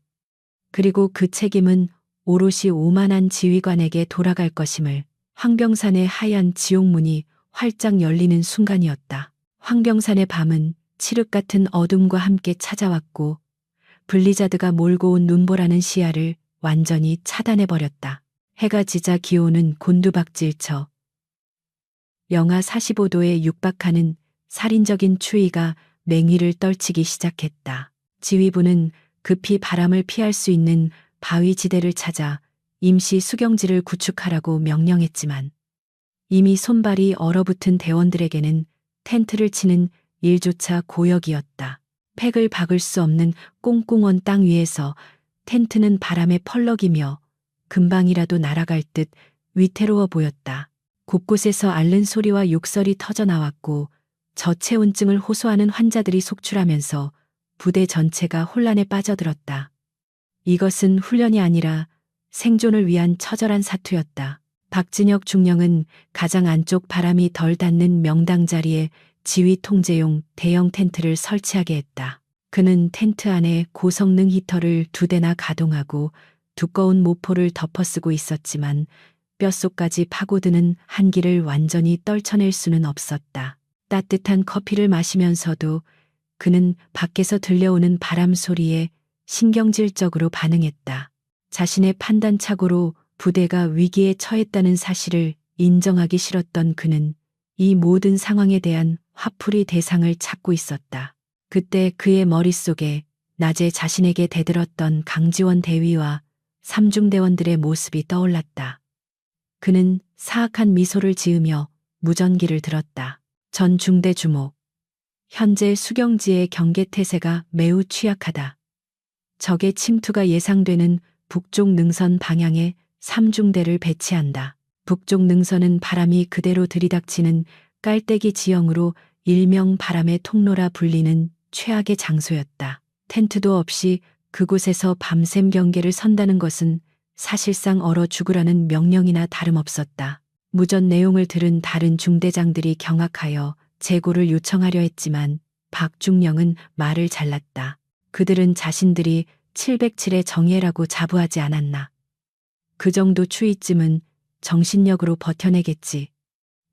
그리고 그 책임은 오롯이 오만한 지휘관에게 돌아갈 것임을. 황병산의 하얀 지옥문이 활짝 열리는 순간이었다. 황병산의 밤은 칠흑 같은 어둠과 함께 찾아왔고 블리자드가 몰고 온 눈보라는 시야를 완전히 차단해버렸다. 해가 지자 기온은 곤두박질쳐 영하 45도에 육박하는 살인적인 추위가 맹위를 떨치기 시작했다. 지휘부는 급히 바람을 피할 수 있는 바위지대를 찾아 임시 수경지를 구축하라고 명령했지만 이미 손발이 얼어붙은 대원들에게는 텐트를 치는 일조차 고역이었다. 팩을 박을 수 없는 꽁꽁 땅 위에서 텐트는 바람에 펄럭이며 금방이라도 날아갈 듯 위태로워 보였다. 곳곳에서 앓는 소리와 욕설이 터져나왔고 저체온증을 호소하는 환자들이 속출하면서 부대 전체가 혼란에 빠져들었다. 이것은 훈련이 아니라 생존을 위한 처절한 사투였다. 박진혁 중령은 가장 안쪽 바람이 덜 닿는 명당 자리에 지휘 통제용 대형 텐트를 설치하게 했다. 그는 텐트 안에 고성능 히터를 2대나 가동하고 두꺼운 모포를 덮어쓰고 있었지만 뼛속까지 파고드는 한기를 완전히 떨쳐낼 수는 없었다. 따뜻한 커피를 마시면서도 그는 밖에서 들려오는 바람 소리에 신경질적으로 반응했다. 자신의 판단착오로 부대가 위기에 처했다는 사실을 인정하기 싫었던 그는 이 모든 상황에 대한 화풀이 대상을 찾고 있었다. 그때 그의 머릿속에 낮에 자신에게 대들었던 강지원 대위와 삼중대원들의 모습이 떠올랐다. 그는 사악한 미소를 지으며 무전기를 들었다. 전 중대 주목. 현재 수경지의 경계태세가 매우 취약하다. 적의 침투가 예상되는 북쪽 능선 방향에 3중대를 배치한다. 북쪽 능선은 바람이 그대로 들이닥치는 깔때기 지형으로 일명 바람의 통로라 불리는 최악의 장소였다. 텐트도 없이 그곳에서 밤샘 경계를 선다는 것은 사실상 얼어 죽으라는 명령이나 다름없었다. 무전 내용을 들은 다른 중대장들이 경악하여 재고를 요청하려 했지만 박중령은 말을 잘랐다. 그들은 자신들이 707의 정예라고 자부하지 않았나. 그 정도 추위쯤은 정신력으로 버텨내겠지.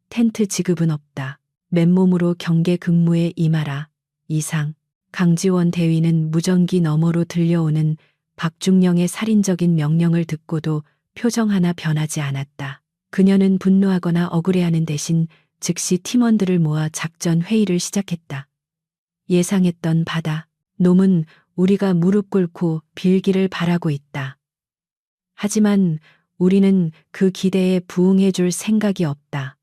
텐트 지급은 없다. 맨몸으로 경계 근무에 임하라. 이상. 강지원 대위는 무전기 너머로 들려오는 박중령의 살인적인 명령을 듣고도 표정 하나 변하지 않았다. 그녀는 분노하거나 억울해하는 대신 즉시 팀원들을 모아 작전 회의를 시작했다. 예상했던 바다. 놈은 우리가 무릎 꿇고 빌기를 바라고 있다. 하지만 우리는 그 기대에 부응해 줄 생각이 없다.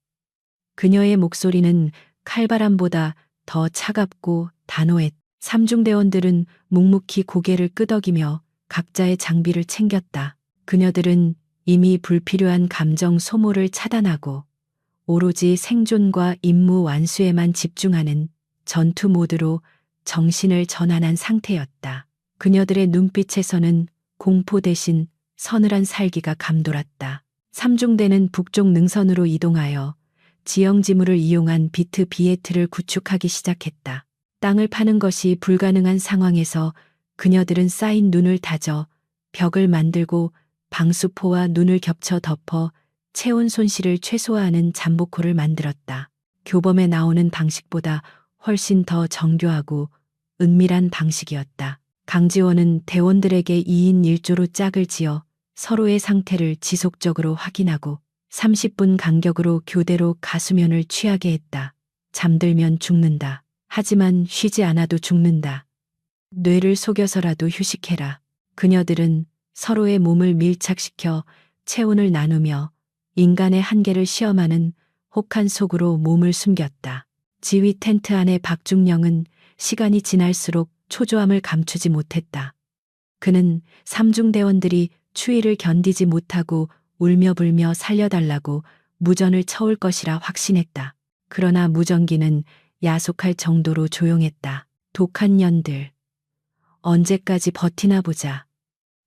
그녀의 목소리는 칼바람보다 더 차갑고 단호했다. 삼중대원들은 묵묵히 고개를 끄덕이며 각자의 장비를 챙겼다. 그녀들은 이미 불필요한 감정 소모를 차단하고 오로지 생존과 임무 완수에만 집중하는 전투 모드로 정신을 전환한 상태였다. 그녀들의 눈빛에서는 공포 대신 서늘한 살기가 감돌았다. 3중대는 북쪽 능선으로 이동하여 지형지물을 이용한 비트 비에트를 구축하기 시작했다. 땅을 파는 것이 불가능한 상황에서 그녀들은 쌓인 눈을 다져 벽을 만들고 방수포와 눈을 겹쳐 덮어 체온 손실을 최소화하는 잠복호를 만들었다. 교범에 나오는 방식보다 훨씬 더 정교하고 은밀한 방식이었다. 강지원은 대원들에게 2인 1조로 짝을 지어 서로의 상태를 지속적으로 확인하고 30분 간격으로 교대로 가수면을 취하게 했다. 잠들면 죽는다. 하지만 쉬지 않아도 죽는다. 뇌를 속여서라도 휴식해라. 그녀들은 서로의 몸을 밀착시켜 체온을 나누며 인간의 한계를 시험하는 혹한 속으로 몸을 숨겼다. 지휘 텐트 안의 박중령은 시간이 지날수록 초조함을 감추지 못했다. 그는 삼중대원들이 추위를 견디지 못하고 울며불며 살려달라고 무전을 쳐올 것이라 확신했다. 그러나 무전기는 야속할 정도로 조용했다. 독한 년들. 언제까지 버티나 보자.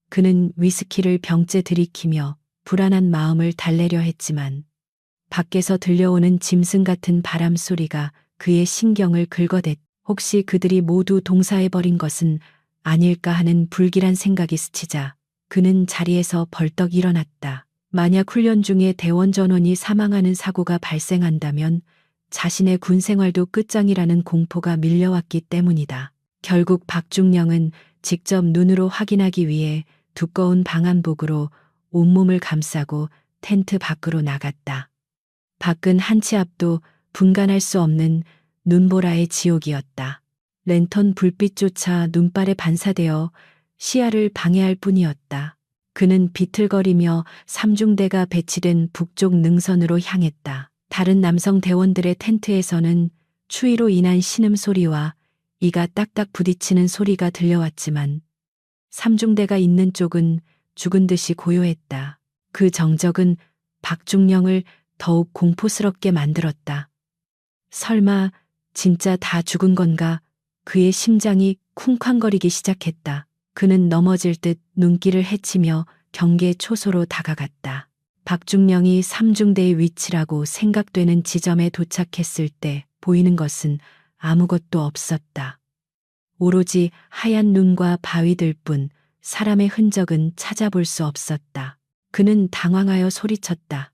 그는 위스키를 병째 들이키며 불안한 마음을 달래려 했지만 밖에서 들려오는 짐승 같은 바람 소리가 그의 신경을 긁어댔. 혹시 그들이 모두 동사해버린 것은 아닐까 하는 불길한 생각이 스치자 그는 자리에서 벌떡 일어났다. 만약 훈련 중에 대원 전원이 사망하는 사고가 발생한다면 자신의 군 생활도 끝장이라는 공포가 밀려왔기 때문이다. 결국 박중령은 직접 눈으로 확인하기 위해 두꺼운 방한복으로 온몸을 감싸고 텐트 밖으로 나갔다. 밖은 한치 앞도 분간할 수 없는 눈보라의 지옥이었다. 랜턴 불빛조차 눈발에 반사되어 시야를 방해할 뿐이었다. 그는 비틀거리며 삼중대가 배치된 북쪽 능선으로 향했다. 다른 남성 대원들의 텐트에서는 추위로 인한 신음소리와 이가 딱딱 부딪히는 소리가 들려왔지만 삼중대가 있는 쪽은 죽은 듯이 고요했다. 그 정적은 박중령을 더욱 공포스럽게 만들었다. 설마 진짜 다 죽은 건가? 그의 심장이 쿵쾅거리기 시작했다. 그는 넘어질 듯 눈길을 헤치며 경계 초소로 다가갔다. 박중령이 삼중대의 위치라고 생각되는 지점에 도착했을 때 보이는 것은 아무것도 없었다. 오로지 하얀 눈과 바위들 뿐 사람의 흔적은 찾아볼 수 없었다. 그는 당황하여 소리쳤다.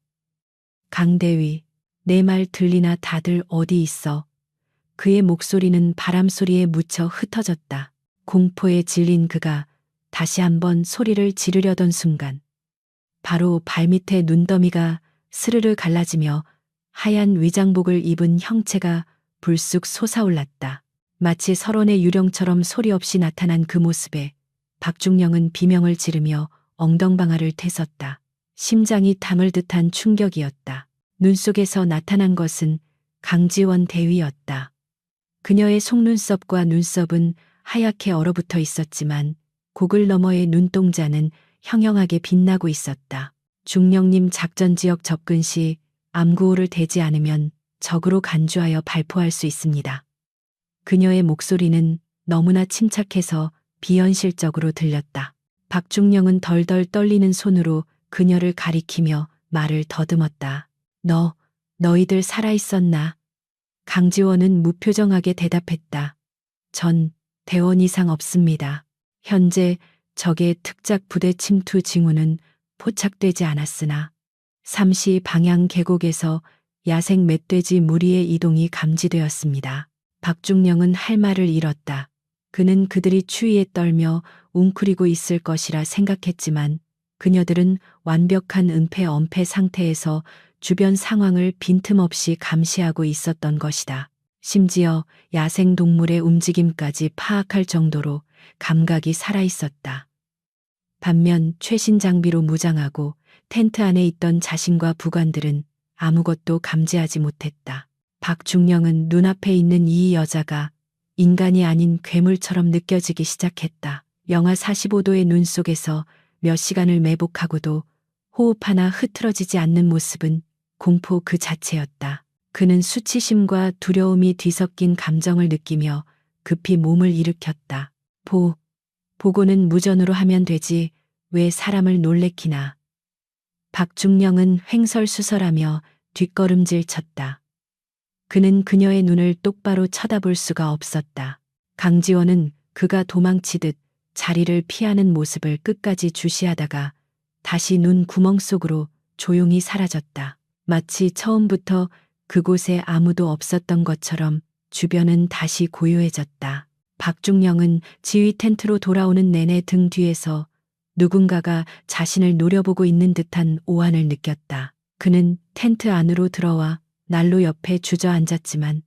강대위, 내 말 들리나? 다들 어디 있어? 그의 목소리는 바람소리에 묻혀 흩어졌다. 공포에 질린 그가 다시 한번 소리를 지르려던 순간 바로 발밑에 눈더미가 스르르 갈라지며 하얀 위장복을 입은 형체가 불쑥 솟아올랐다. 마치 설원의 유령처럼 소리 없이 나타난 그 모습에 박중령은 비명을 지르며 엉덩방아를 태섰다. 심장이 담을 듯한 충격이었다. 눈 속에서 나타난 것은 강지원 대위였다. 그녀의 속눈썹과 눈썹은 하얗게 얼어붙어 있었지만 고글 너머의 눈동자는 형형하게 빛나고 있었다. 중령님 작전 지역 접근 시 암구호를 대지 않으면 적으로 간주하여 발포할 수 있습니다. 그녀의 목소리는 너무나 침착해서 비현실적으로 들렸다. 박중령은 덜덜 떨리는 손으로 그녀를 가리키며 말을 더듬었다. 너희들 살아있었나? 강지원은 무표정하게 대답했다. 전 대원 이상 없습니다. 현재 적의 특작 부대 침투 징후는 포착되지 않았으나 삼시 방향 계곡에서 야생 멧돼지 무리의 이동이 감지되었습니다. 박중령은 할 말을 잃었다. 그는 그들이 추위에 떨며 웅크리고 있을 것이라 생각했지만 그녀들은 완벽한 은폐-엄폐 상태에서 주변 상황을 빈틈없이 감시하고 있었던 것이다. 심지어 야생동물의 움직임까지 파악할 정도로 감각이 살아있었다. 반면 최신 장비로 무장하고 텐트 안에 있던 자신과 부관들은 아무것도 감지하지 못했다. 박중령은 눈앞에 있는 이 여자가 인간이 아닌 괴물처럼 느껴지기 시작했다. 영하 45도의 눈 속에서 몇 시간을 매복하고도 호흡 하나 흐트러지지 않는 모습은 공포 그 자체였다. 그는 수치심과 두려움이 뒤섞인 감정을 느끼며 급히 몸을 일으켰다. 보고는 무전으로 하면 되지 왜 사람을 놀래키나. 박중령은 횡설수설하며 뒷걸음질 쳤다. 그는 그녀의 눈을 똑바로 쳐다볼 수가 없었다. 강지원은 그가 도망치듯 자리를 피하는 모습을 끝까지 주시하다가 다시 눈 구멍 속으로 조용히 사라졌다. 마치 처음부터 그곳에 아무도 없었던 것처럼 주변은 다시 고요해졌다. 박중령은 지휘 텐트로 돌아오는 내내 등 뒤에서 누군가가 자신을 노려보고 있는 듯한 오한을 느꼈다. 그는 텐트 안으로 들어와 난로 옆에 주저앉았지만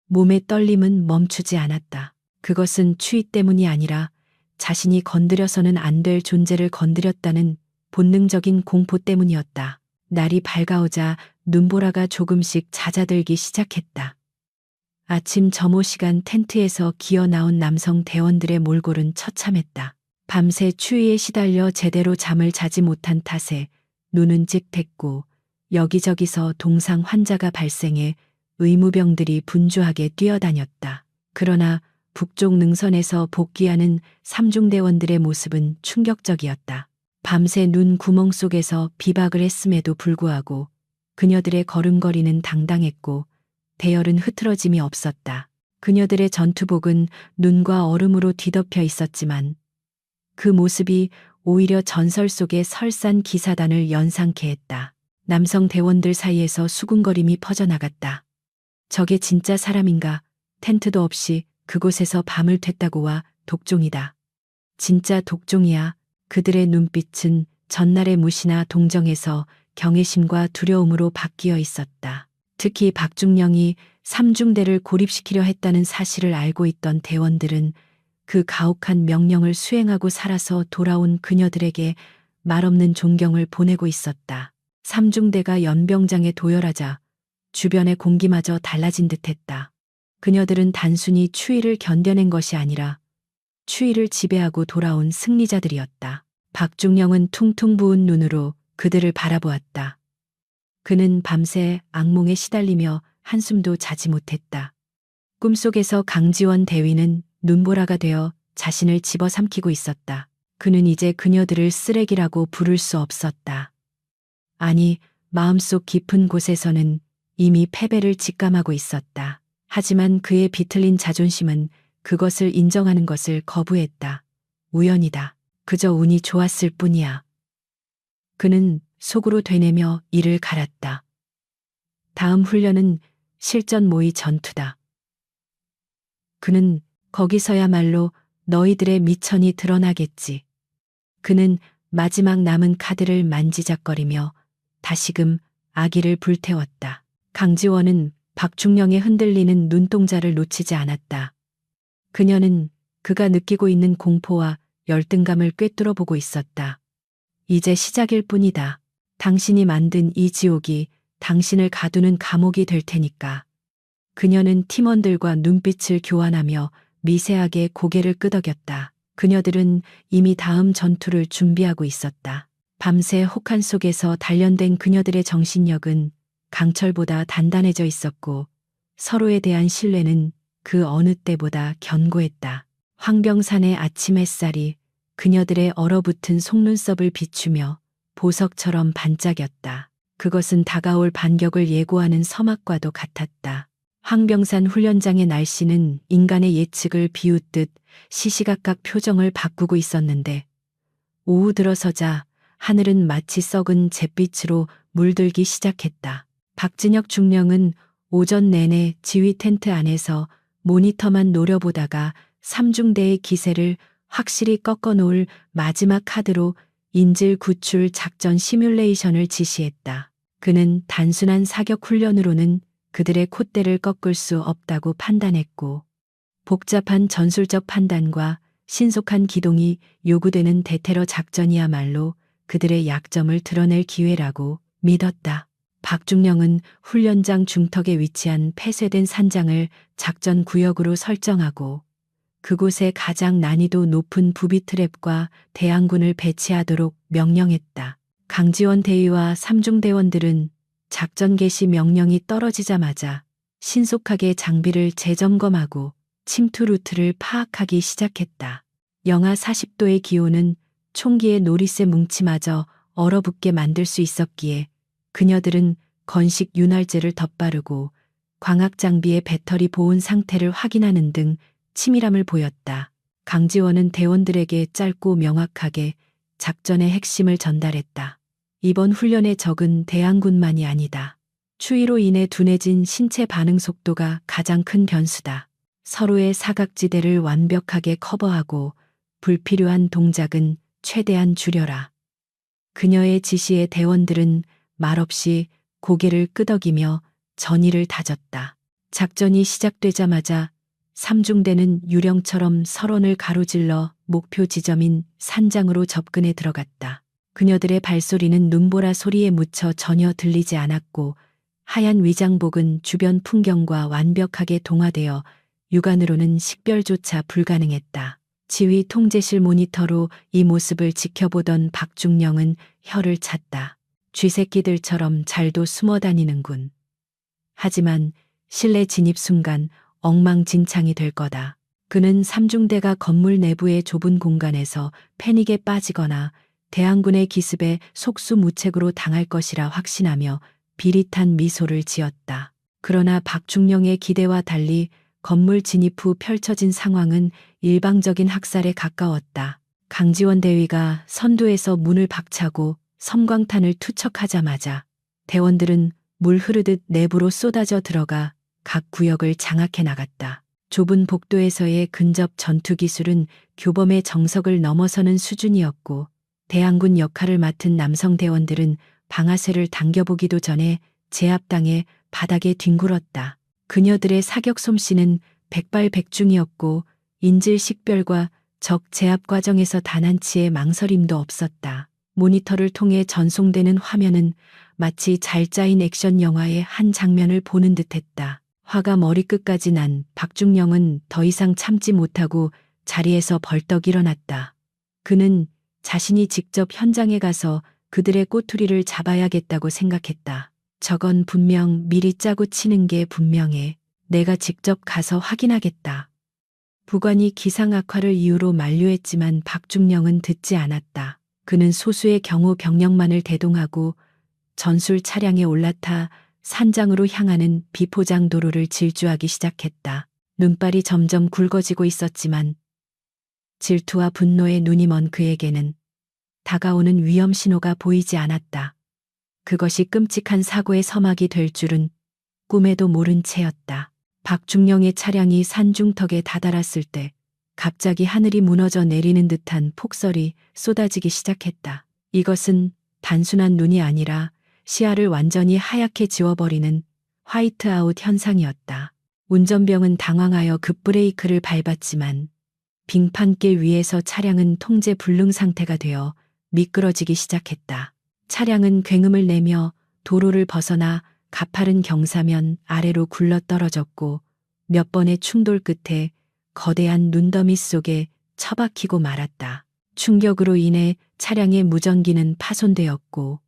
몸의 떨림은 멈추지 않았다. 그것은 추위 때문이 아니라 자신이 건드려서는 안 될 존재를 건드렸다는 본능적인 공포 때문이었다. 날이 밝아오자 눈보라가 조금씩 잦아들기 시작했다. 아침 점호 시간 텐트에서 기어 나온 남성 대원들의 몰골은 처참했다. 밤새 추위에 시달려 제대로 잠을 자지 못한 탓에 눈은 찌텄고 여기저기서 동상 환자가 발생해 의무병들이 분주하게 뛰어다녔다. 그러나 북쪽 능선에서 복귀하는 삼중대원들의 모습은 충격적이었다. 밤새 눈 구멍 속에서 비박을 했음에도 불구하고 그녀들의 걸음걸이는 당당했고 대열은 흐트러짐이 없었다. 그녀들의 전투복은 눈과 얼음으로 뒤덮여 있었지만 그 모습이 오히려 전설 속의 설산 기사단을 연상케 했다. 남성 대원들 사이에서 수군거림이 퍼져나갔다. 저게 진짜 사람인가? 텐트도 없이 그곳에서 밤을 텄다고 와 독종이다. 진짜 독종이야. 그들의 눈빛은 전날의 무시나 동정에서 경외심과 두려움으로 바뀌어 있었다. 특히 박중령이 삼중대를 고립시키려 했다는 사실을 알고 있던 대원들은 그 가혹한 명령을 수행하고 살아서 돌아온 그녀들에게 말없는 존경을 보내고 있었다. 삼중대가 연병장에 도열하자 주변의 공기마저 달라진 듯했다. 그녀들은 단순히 추위를 견뎌낸 것이 아니라 추위를 지배하고 돌아온 승리자들이었다. 박중령은 퉁퉁 부은 눈으로 그들을 바라보았다. 그는 밤새 악몽에 시달리며 한숨도 자지 못했다. 꿈속에서 강지원 대위는 눈보라가 되어 자신을 집어삼키고 있었다. 그는 이제 그녀들을 쓰레기라고 부를 수 없었다. 아니, 마음속 깊은 곳에서는 이미 패배를 직감하고 있었다. 하지만 그의 비틀린 자존심은 그것을 인정하는 것을 거부했다. 우연이다. 그저 운이 좋았을 뿐이야. 그는 속으로 되뇌며 이를 갈았다. 다음 훈련은 실전 모의 전투다. 그는 거기서야말로 너희들의 미천이 드러나겠지. 그는 마지막 남은 카드를 만지작거리며 다시금 아기를 불태웠다. 강지원은 박중령의 흔들리는 눈동자를 놓치지 않았다. 그녀는 그가 느끼고 있는 공포와 열등감을 꿰뚫어 보고 있었다. 이제 시작일 뿐이다. 당신이 만든 이 지옥이 당신을 가두는 감옥이 될 테니까. 그녀는 팀원들과 눈빛을 교환하며 미세하게 고개를 끄덕였다. 그녀들은 이미 다음 전투를 준비하고 있었다. 밤새 혹한 속에서 단련된 그녀들의 정신력은 강철보다 단단해져 있었고 서로에 대한 신뢰는 그 어느 때보다 견고했다. 황병산의 아침 햇살이 그녀들의 얼어붙은 속눈썹을 비추며 보석처럼 반짝였다. 그것은 다가올 반격을 예고하는 서막과도 같았다. 황병산 훈련장의 날씨는 인간의 예측을 비웃듯 시시각각 표정을 바꾸고 있었는데 오후 들어서자 하늘은 마치 썩은 잿빛으로 물들기 시작했다. 박진혁 중령은 오전 내내 지휘 텐트 안에서 모니터만 노려보다가 삼중대의 기세를 확실히 꺾어놓을 마지막 카드로 인질 구출 작전 시뮬레이션을 지시했다. 그는 단순한 사격 훈련으로는 그들의 콧대를 꺾을 수 없다고 판단했고 복잡한 전술적 판단과 신속한 기동이 요구되는 대테러 작전이야말로 그들의 약점을 드러낼 기회라고 믿었다. 박중령은 훈련장 중턱에 위치한 폐쇄된 산장을 작전 구역으로 설정하고 그곳에 가장 난이도 높은 부비 트랩과 대항군을 배치하도록 명령했다. 강지원 대위와 삼중대원들은 작전 개시 명령이 떨어지자마자 신속하게 장비를 재점검하고 침투 루트를 파악하기 시작했다. 영하 40도의 기온은 총기의 노리쇠 뭉치마저 얼어붙게 만들 수 있었기에 그녀들은 건식 윤활제를 덧바르고 광학 장비의 배터리 보온 상태를 확인하는 등 치밀함을 보였다. 강지원은 대원들에게 짧고 명확하게 작전의 핵심을 전달했다. 이번 훈련의 적은 대항군만이 아니다. 추위로 인해 둔해진 신체 반응 속도가 가장 큰 변수다. 서로의 사각지대를 완벽하게 커버하고 불필요한 동작은 최대한 줄여라. 그녀의 지시에 대원들은 말없이 고개를 끄덕이며 전의를 다졌다. 작전이 시작되자마자 삼중대는 유령처럼 설원을 가로질러 목표 지점인 산장으로 접근해 들어갔다. 그녀들의 발소리는 눈보라 소리에 묻혀 전혀 들리지 않았고 하얀 위장복은 주변 풍경과 완벽하게 동화되어 육안으로는 식별조차 불가능했다. 지휘 통제실 모니터로 이 모습을 지켜보던 박중령은 혀를 찼다. 쥐새끼들처럼 잘도 숨어 다니는군. 하지만 실내 진입 순간 엉망진창이 될 거다. 그는 삼중대가 건물 내부의 좁은 공간에서 패닉에 빠지거나 대항군의 기습에 속수무책으로 당할 것이라 확신하며 비릿한 미소를 지었다. 그러나 박중령의 기대와 달리 건물 진입 후 펼쳐진 상황은 일방적인 학살에 가까웠다. 강지원 대위가 선두에서 문을 박차고 섬광탄을 투척하자마자 대원들은 물 흐르듯 내부로 쏟아져 들어가 각 구역을 장악해 나갔다. 좁은 복도에서의 근접 전투 기술은 교범의 정석을 넘어서는 수준이었고 대항군 역할을 맡은 남성 대원들은 방아쇠를 당겨보기도 전에 제압당해 바닥에 뒹굴었다. 그녀들의 사격 솜씨는 백발백중이었고 인질 식별과 적 제압 과정에서 단 한치의 망설임도 없었다. 모니터를 통해 전송되는 화면은 마치 잘 짜인 액션 영화의 한 장면을 보는 듯했다. 화가 머리끝까지 난 박중령은 더 이상 참지 못하고 자리에서 벌떡 일어났다. 그는 자신이 직접 현장에 가서 그들의 꼬투리를 잡아야겠다고 생각했다. 저건 분명 미리 짜고 치는 게 분명해. 내가 직접 가서 확인하겠다. 부관이 기상 악화를 이유로 만류했지만 박중령은 듣지 않았다. 그는 소수의 경호 병력만을 대동하고 전술 차량에 올라타 산장으로 향하는 비포장 도로를 질주하기 시작했다. 눈발이 점점 굵어지고 있었지만 질투와 분노에 눈이 먼 그에게는 다가오는 위험 신호가 보이지 않았다. 그것이 끔찍한 사고의 서막이 될 줄은 꿈에도 모른 채였다. 박중령의 차량이 산중턱에 다다랐을 때 갑자기 하늘이 무너져 내리는 듯한 폭설이 쏟아지기 시작했다. 이것은 단순한 눈이 아니라 시야를 완전히 하얗게 지워버리는 화이트아웃 현상이었다. 운전병은 당황하여 급브레이크를 밟았지만 빙판길 위에서 차량은 통제 불능 상태가 되어 미끄러지기 시작했다. 차량은 굉음을 내며 도로를 벗어나 가파른 경사면 아래로 굴러 떨어졌고 몇 번의 충돌 끝에 거대한 눈더미 속에 처박히고 말았다. 충격으로 인해 차량의 무전기는 파손되었고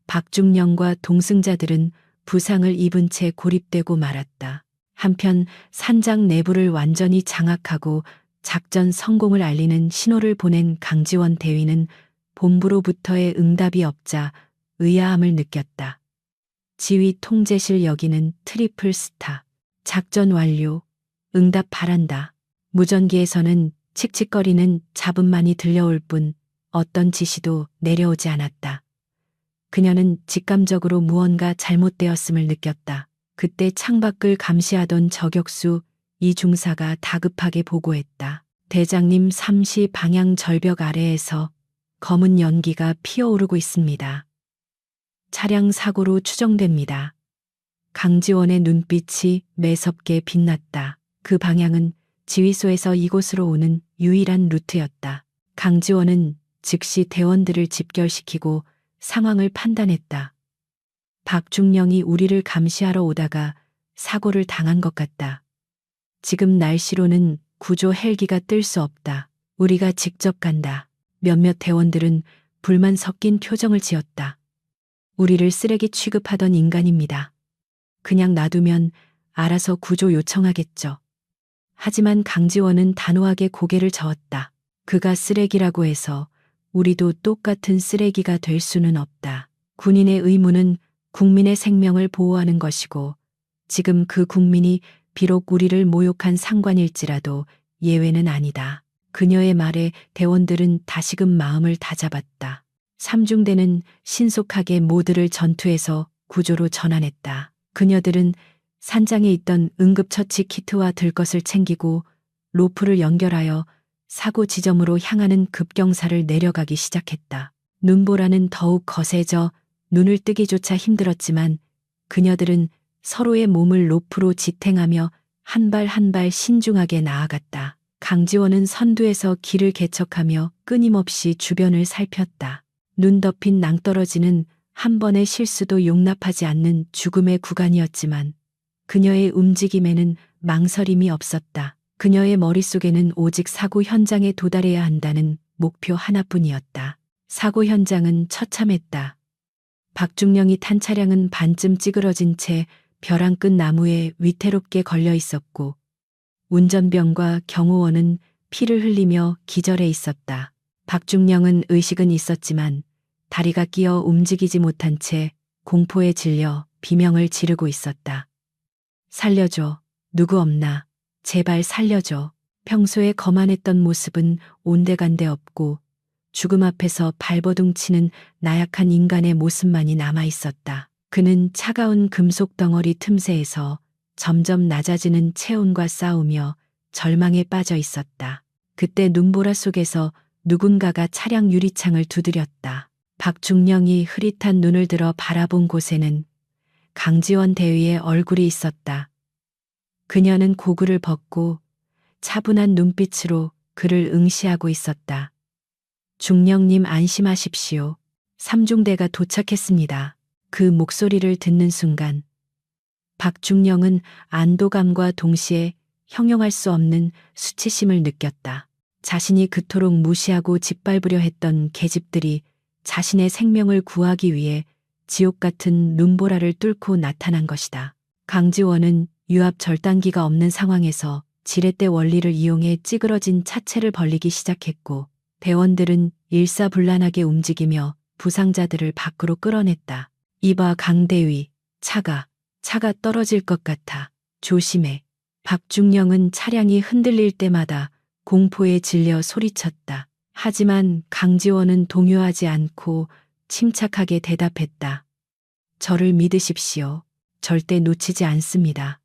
박중령과 동승자들은 부상을 입은 채 고립되고 말았다. 한편 산장 내부를 완전히 장악하고 작전 성공을 알리는 신호를 보낸 강지원 대위는 본부로부터의 응답이 없자 의아함을 느꼈다. 지휘 통제실 여기는 트리플 스타. 작전 완료. 응답 바란다. 무전기에서는 칙칙거리는 잡음만이 들려올 뿐 어떤 지시도 내려오지 않았다. 그녀는 직감적으로 무언가 잘못되었음을 느꼈다. 그때 창밖을 감시하던 저격수 이중사가 다급하게 보고했다. 대장님, 삼시 방향 절벽 아래에서 검은 연기가 피어오르고 있습니다. 차량 사고로 추정됩니다. 강지원의 눈빛이 매섭게 빛났다. 그 방향은 지휘소에서 이곳으로 오는 유일한 루트였다. 강지원은 즉시 대원들을 집결시키고 상황을 판단했다. 박중령이 우리를 감시하러 오다가 사고를 당한 것 같다. 지금 날씨로는 구조 헬기가 뜰 수 없다. 우리가 직접 간다. 몇몇 대원들은 불만 섞인 표정을 지었다. 우리를 쓰레기 취급하던 인간입니다. 그냥 놔두면 알아서 구조 요청하겠죠. 하지만 강지원은 단호하게 고개를 저었다. 그가 쓰레기라고 해서 우리도 똑같은 쓰레기가 될 수는 없다. 군인의 의무는 국민의 생명을 보호하는 것이고 지금 그 국민이 비록 우리를 모욕한 상관일지라도 예외는 아니다. 그녀의 말에 대원들은 다시금 마음을 다잡았다. 삼중대는 신속하게 모두를 전투에서 구조로 전환했다. 그녀들은 산장에 있던 응급처치 키트와 들것을 챙기고 로프를 연결하여 사고 지점으로 향하는 급경사를 내려가기 시작했다. 눈보라는 더욱 거세져 눈을 뜨기조차 힘들었지만 그녀들은 서로의 몸을 로프로 지탱하며 한 발 한 발 신중하게 나아갔다. 강지원은 선두에서 길을 개척하며 끊임없이 주변을 살폈다. 눈 덮인 낭떠러지는 한 번의 실수도 용납하지 않는 죽음의 구간이었지만 그녀의 움직임에는 망설임이 없었다. 그녀의 머릿속에는 오직 사고 현장에 도달해야 한다는 목표 하나뿐이었다. 사고 현장은 처참했다. 박중령이 탄 차량은 반쯤 찌그러진 채 벼랑 끝 나무에 위태롭게 걸려 있었고 운전병과 경호원은 피를 흘리며 기절해 있었다. 박중령은 의식은 있었지만 다리가 끼어 움직이지 못한 채 공포에 질려 비명을 지르고 있었다. 살려줘. 누구 없나. 제발 살려줘. 평소에 거만했던 모습은 온데간데 없고 죽음 앞에서 발버둥 치는 나약한 인간의 모습만이 남아 있었다. 그는 차가운 금속 덩어리 틈새에서 점점 낮아지는 체온과 싸우며 절망에 빠져 있었다. 그때 눈보라 속에서 누군가가 차량 유리창을 두드렸다. 박중령이 흐릿한 눈을 들어 바라본 곳에는 강지원 대위의 얼굴이 있었다. 그녀는 고글을 벗고 차분한 눈빛으로 그를 응시하고 있었다. 중령님 안심하십시오. 삼중대가 도착했습니다. 그 목소리를 듣는 순간 박중령은 안도감과 동시에 형용할 수 없는 수치심을 느꼈다. 자신이 그토록 무시하고 짓밟으려 했던 계집들이 자신의 생명을 구하기 위해 지옥 같은 눈보라를 뚫고 나타난 것이다. 강지원은 유압 절단기가 없는 상황에서 지렛대 원리를 이용해 찌그러진 차체를 벌리기 시작했고, 대원들은 일사불란하게 움직이며 부상자들을 밖으로 끌어냈다. 이봐 강대위, 차가 떨어질 것 같아. 조심해. 박중령은 차량이 흔들릴 때마다 공포에 질려 소리쳤다. 하지만 강지원은 동요하지 않고 침착하게 대답했다. 저를 믿으십시오. 절대 놓치지 않습니다.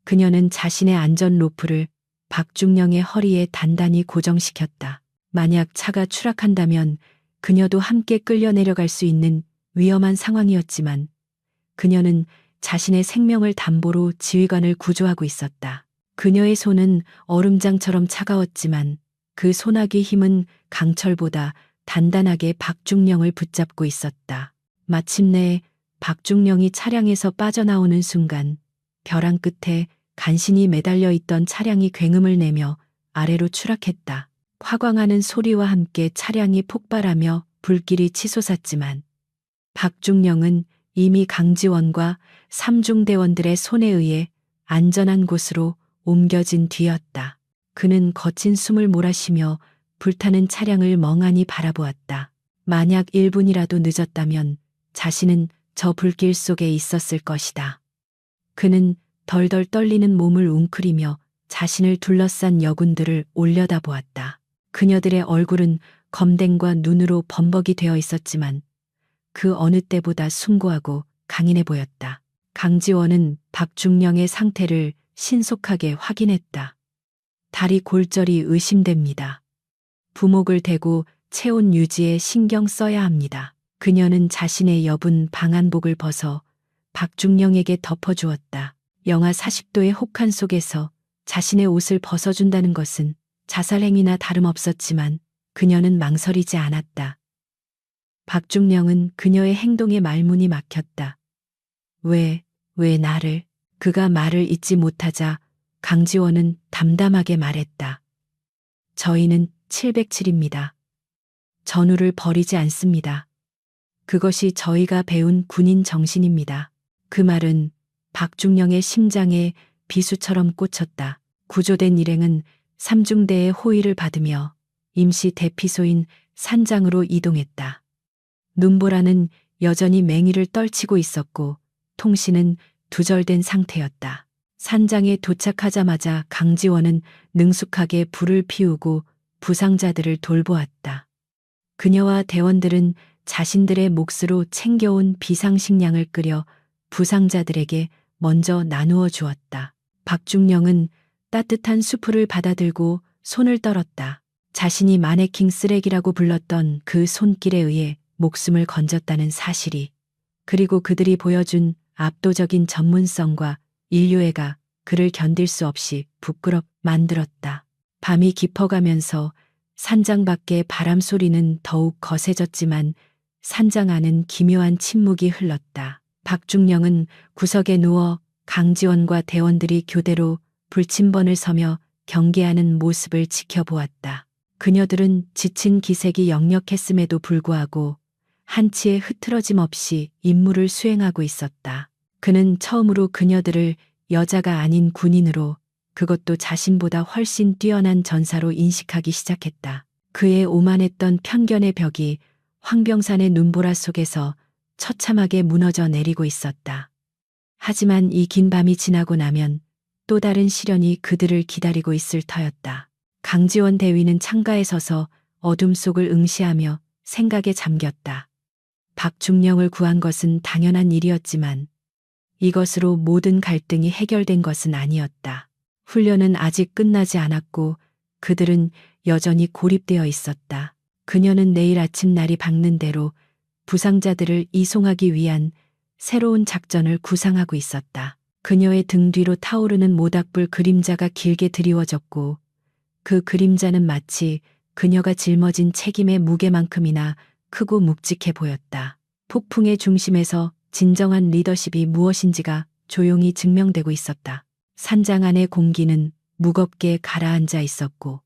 그녀는 자신의 안전 로프를 박중령의 허리에 단단히 고정시켰다. 만약 차가 추락한다면 그녀도 함께 끌려 내려갈 수 있는 위험한 상황이었지만, 그녀는 자신의 생명을 담보로 지휘관을 구조하고 있었다. 그녀의 손은 얼음장처럼 차가웠지만 그 소나기 힘은 강철보다 단단하게 박중령을 붙잡고 있었다. 마침내 박중령이 차량에서 빠져나오는 순간 벼랑 끝에 간신히 매달려 있던 차량이 굉음을 내며 아래로 추락했다. 화광하는 소리와 함께 차량이 폭발하며 불길이 치솟았지만 박중령은 이미 강지원과 삼중대원들의 손에 의해 안전한 곳으로 옮겨진 뒤였다. 그는 거친 숨을 몰아쉬며 불타는 차량을 멍하니 바라보았다. 만약 1분이라도 늦었다면 자신은 저 불길 속에 있었을 것이다. 그는 덜덜 떨리는 몸을 웅크리며 자신을 둘러싼 여군들을 올려다보았다. 그녀들의 얼굴은 검댕과 눈으로 범벅이 되어 있었지만 그 어느 때보다 숭고하고 강인해 보였다. 강지원은 박중령의 상태를 신속하게 확인했다. 다리 골절이 의심됩니다. 부목을 대고 체온 유지에 신경 써야 합니다. 그녀는 자신의 여분 방한복을 벗어 박중령에게 덮어주었다. 영하 40도의 혹한 속에서 자신의 옷을 벗어준다는 것은 자살행위나 다름없었지만 그녀는 망설이지 않았다. 박중령은 그녀의 행동에 말문이 막혔다. 왜 나를? 그가 말을 잇지 못하자 강지원은 담담하게 말했다. 저희는 707입니다. 전우를 버리지 않습니다. 그것이 저희가 배운 군인 정신입니다. 그 말은 박중령의 심장에 비수처럼 꽂혔다. 구조된 일행은 삼중대의 호위를 받으며 임시 대피소인 산장으로 이동했다. 눈보라는 여전히 맹위를 떨치고 있었고 통신은 두절된 상태였다. 산장에 도착하자마자 강지원은 능숙하게 불을 피우고 부상자들을 돌보았다. 그녀와 대원들은 자신들의 몫으로 챙겨온 비상식량을 끓여 부상자들에게 먼저 나누어 주었다. 박중령은 따뜻한 수프를 받아들고 손을 떨었다. 자신이 마네킹 쓰레기라고 불렀던 그 손길에 의해 목숨을 건졌다는 사실이, 그리고 그들이 보여준 압도적인 전문성과 인류애가 그를 견딜 수 없이 부끄럽 만들었다. 밤이 깊어가면서 산장 밖의 바람 소리는 더욱 거세졌지만 산장 안은 기묘한 침묵이 흘렀다. 박중령은 구석에 누워 강지원과 대원들이 교대로 불침번을 서며 경계하는 모습을 지켜보았다. 그녀들은 지친 기색이 역력했음에도 불구하고 한치의 흐트러짐 없이 임무를 수행하고 있었다. 그는 처음으로 그녀들을 여자가 아닌 군인으로, 그것도 자신보다 훨씬 뛰어난 전사로 인식하기 시작했다. 그의 오만했던 편견의 벽이 황병산의 눈보라 속에서 처참하게 무너져 내리고 있었다. 하지만 이 긴 밤이 지나고 나면 또 다른 시련이 그들을 기다리고 있을 터였다. 강지원 대위는 창가에 서서 어둠 속을 응시하며 생각에 잠겼다. 박중령을 구한 것은 당연한 일이었지만 이것으로 모든 갈등이 해결된 것은 아니었다. 훈련은 아직 끝나지 않았고 그들은 여전히 고립되어 있었다. 그녀는 내일 아침 날이 밝는 대로 부상자들을 이송하기 위한 새로운 작전을 구상하고 있었다. 그녀의 등 뒤로 타오르는 모닥불 그림자가 길게 드리워졌고 그 그림자는 마치 그녀가 짊어진 책임의 무게만큼이나 크고 묵직해 보였다. 폭풍의 중심에서 진정한 리더십이 무엇인지가 조용히 증명되고 있었다. 산장 안의 공기는 무겁게 가라앉아 있었고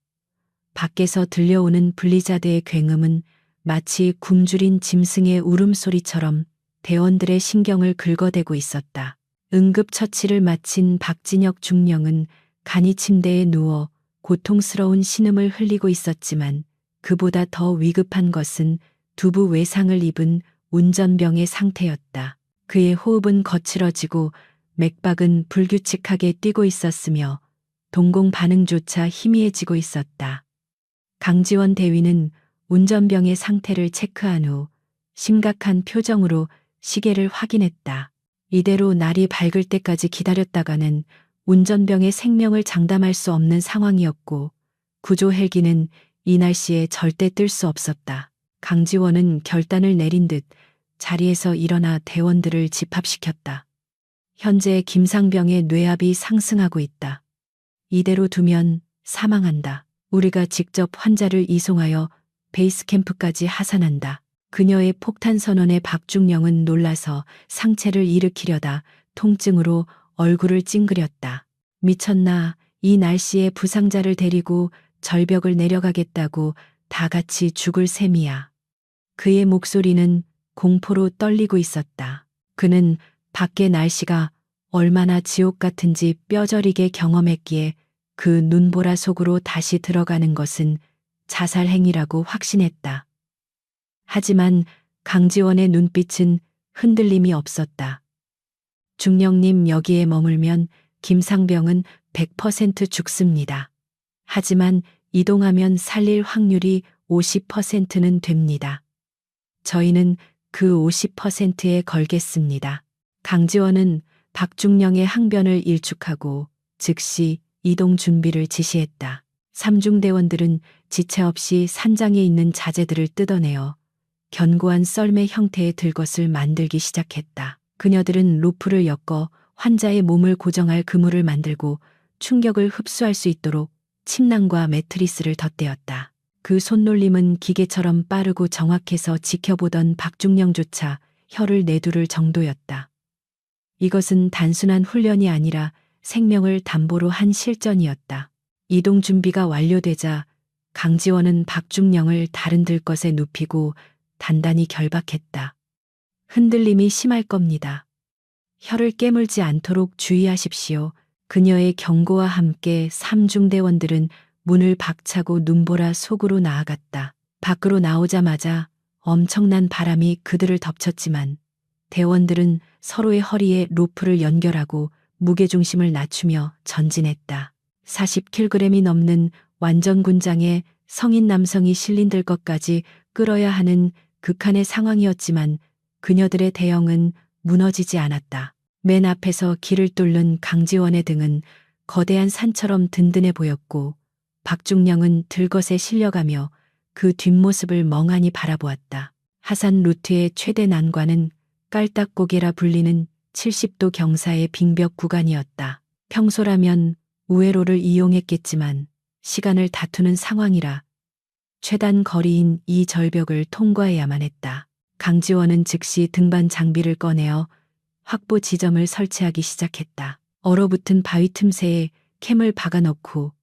밖에서 들려오는 블리자드의 굉음은 마치 굶주린 짐승의 울음소리처럼 대원들의 신경을 긁어대고 있었다. 응급처치를 마친 박진혁 중령은 간이 침대에 누워 고통스러운 신음을 흘리고 있었지만 그보다 더 위급한 것은 두부 외상을 입은 운전병의 상태였다. 그의 호흡은 거칠어지고 맥박은 불규칙하게 뛰고 있었으며 동공 반응조차 희미해지고 있었다. 강지원 대위는 운전병의 상태를 체크한 후 심각한 표정으로 시계를 확인했다. 이대로 날이 밝을 때까지 기다렸다가는 운전병의 생명을 장담할 수 없는 상황이었고 구조 헬기는 이 날씨에 절대 뜰 수 없었다. 강지원은 결단을 내린 듯 자리에서 일어나 대원들을 집합시켰다. 현재 김상병의 뇌압이 상승하고 있다. 이대로 두면 사망한다. 우리가 직접 환자를 이송하여 베이스 캠프까지 하산한다. 그녀의 폭탄 선언에 박중령은 놀라서 상체를 일으키려다 통증으로 얼굴을 찡그렸다. 미쳤나? 이 날씨에 부상자를 데리고 절벽을 내려가겠다고 다 같이 죽을 셈이야. 그의 목소리는 공포로 떨리고 있었다. 그는 밖의 날씨가 얼마나 지옥 같은지 뼈저리게 경험했기에 그 눈보라 속으로 다시 들어가는 것은 자살 행위라고 확신했다. 하지만 강지원의 눈빛은 흔들림이 없었다. 중령님, 여기에 머물면 김상병은 100% 죽습니다. 하지만 이동하면 살릴 확률이 50%는 됩니다. 저희는 그 50%에 걸겠습니다. 강지원은 박중령의 항변을 일축하고 즉시 이동 준비를 지시했다. 삼중대원들은 지체 없이 산장에 있는 자재들을 뜯어내어 견고한 썰매 형태의 들것을 만들기 시작했다. 그녀들은 로프를 엮어 환자의 몸을 고정할 그물을 만들고 충격을 흡수할 수 있도록 침낭과 매트리스를 덧대었다. 그 손놀림은 기계처럼 빠르고 정확해서 지켜보던 박중령조차 혀를 내두를 정도였다. 이것은 단순한 훈련이 아니라 생명을 담보로 한 실전이었다. 이동 준비가 완료되자 강지원은 박중령을 다른 들것에 눕히고 단단히 결박했다. 흔들림이 심할 겁니다. 혀를 깨물지 않도록 주의하십시오. 그녀의 경고와 함께 삼중대원들은 문을 박차고 눈보라 속으로 나아갔다. 밖으로 나오자마자 엄청난 바람이 그들을 덮쳤지만 대원들은 서로의 허리에 로프를 연결하고 무게중심을 낮추며 전진했다. 40kg이 넘는 완전 군장에 성인 남성이 실린 들것까지 끌어야 하는 극한의 상황이었지만 그녀들의 대형은 무너지지 않았다. 맨 앞에서 길을 뚫는 강지원의 등은 거대한 산처럼 든든해 보였고 박중령은 들것에 실려가며 그 뒷모습을 멍하니 바라보았다. 하산 루트의 최대 난관은 깔딱고개라 불리는 70도 경사의 빙벽 구간이었다. 평소라면 우회로를 이용했겠지만 시간을 다투는 상황이라 최단 거리인 이 절벽을 통과해야만 했다. 강지원은 즉시 등반 장비를 꺼내어 확보 지점을 설치하기 시작했다. 얼어붙은 바위 틈새에 캠을 박아넣고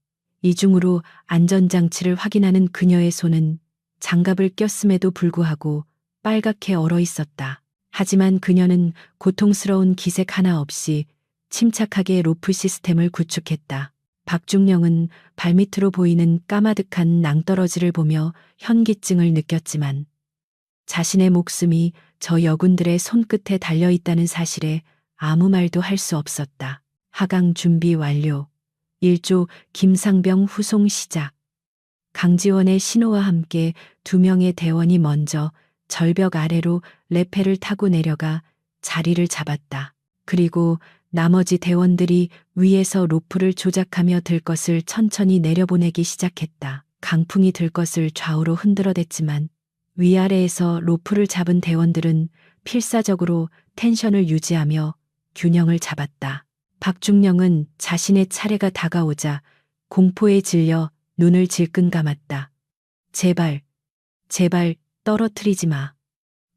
이중으로 안전장치를 확인하는 그녀의 손은 장갑을 꼈음에도 불구하고 빨갛게 얼어 있었다. 하지만 그녀는 고통스러운 기색 하나 없이 침착하게 로프 시스템을 구축했다. 박중령은 발밑으로 보이는 까마득한 낭떠러지를 보며 현기증을 느꼈지만 자신의 목숨이 저 여군들의 손끝에 달려있다는 사실에 아무 말도 할 수 없었다. 하강 준비 완료. 1조 김상병 후송 시작. 강지원의 신호와 함께 2명의 대원이 먼저 절벽 아래로 레페를 타고 내려가 자리를 잡았다. 그리고 나머지 대원들이 위에서 로프를 조작하며 들것을 천천히 내려보내기 시작했다. 강풍이 들것을 좌우로 흔들어댔지만 위아래에서 로프를 잡은 대원들은 필사적으로 텐션을 유지하며 균형을 잡았다. 박중령은 자신의 차례가 다가오자 공포에 질려 눈을 질끈 감았다. 제발, 제발 떨어뜨리지 마.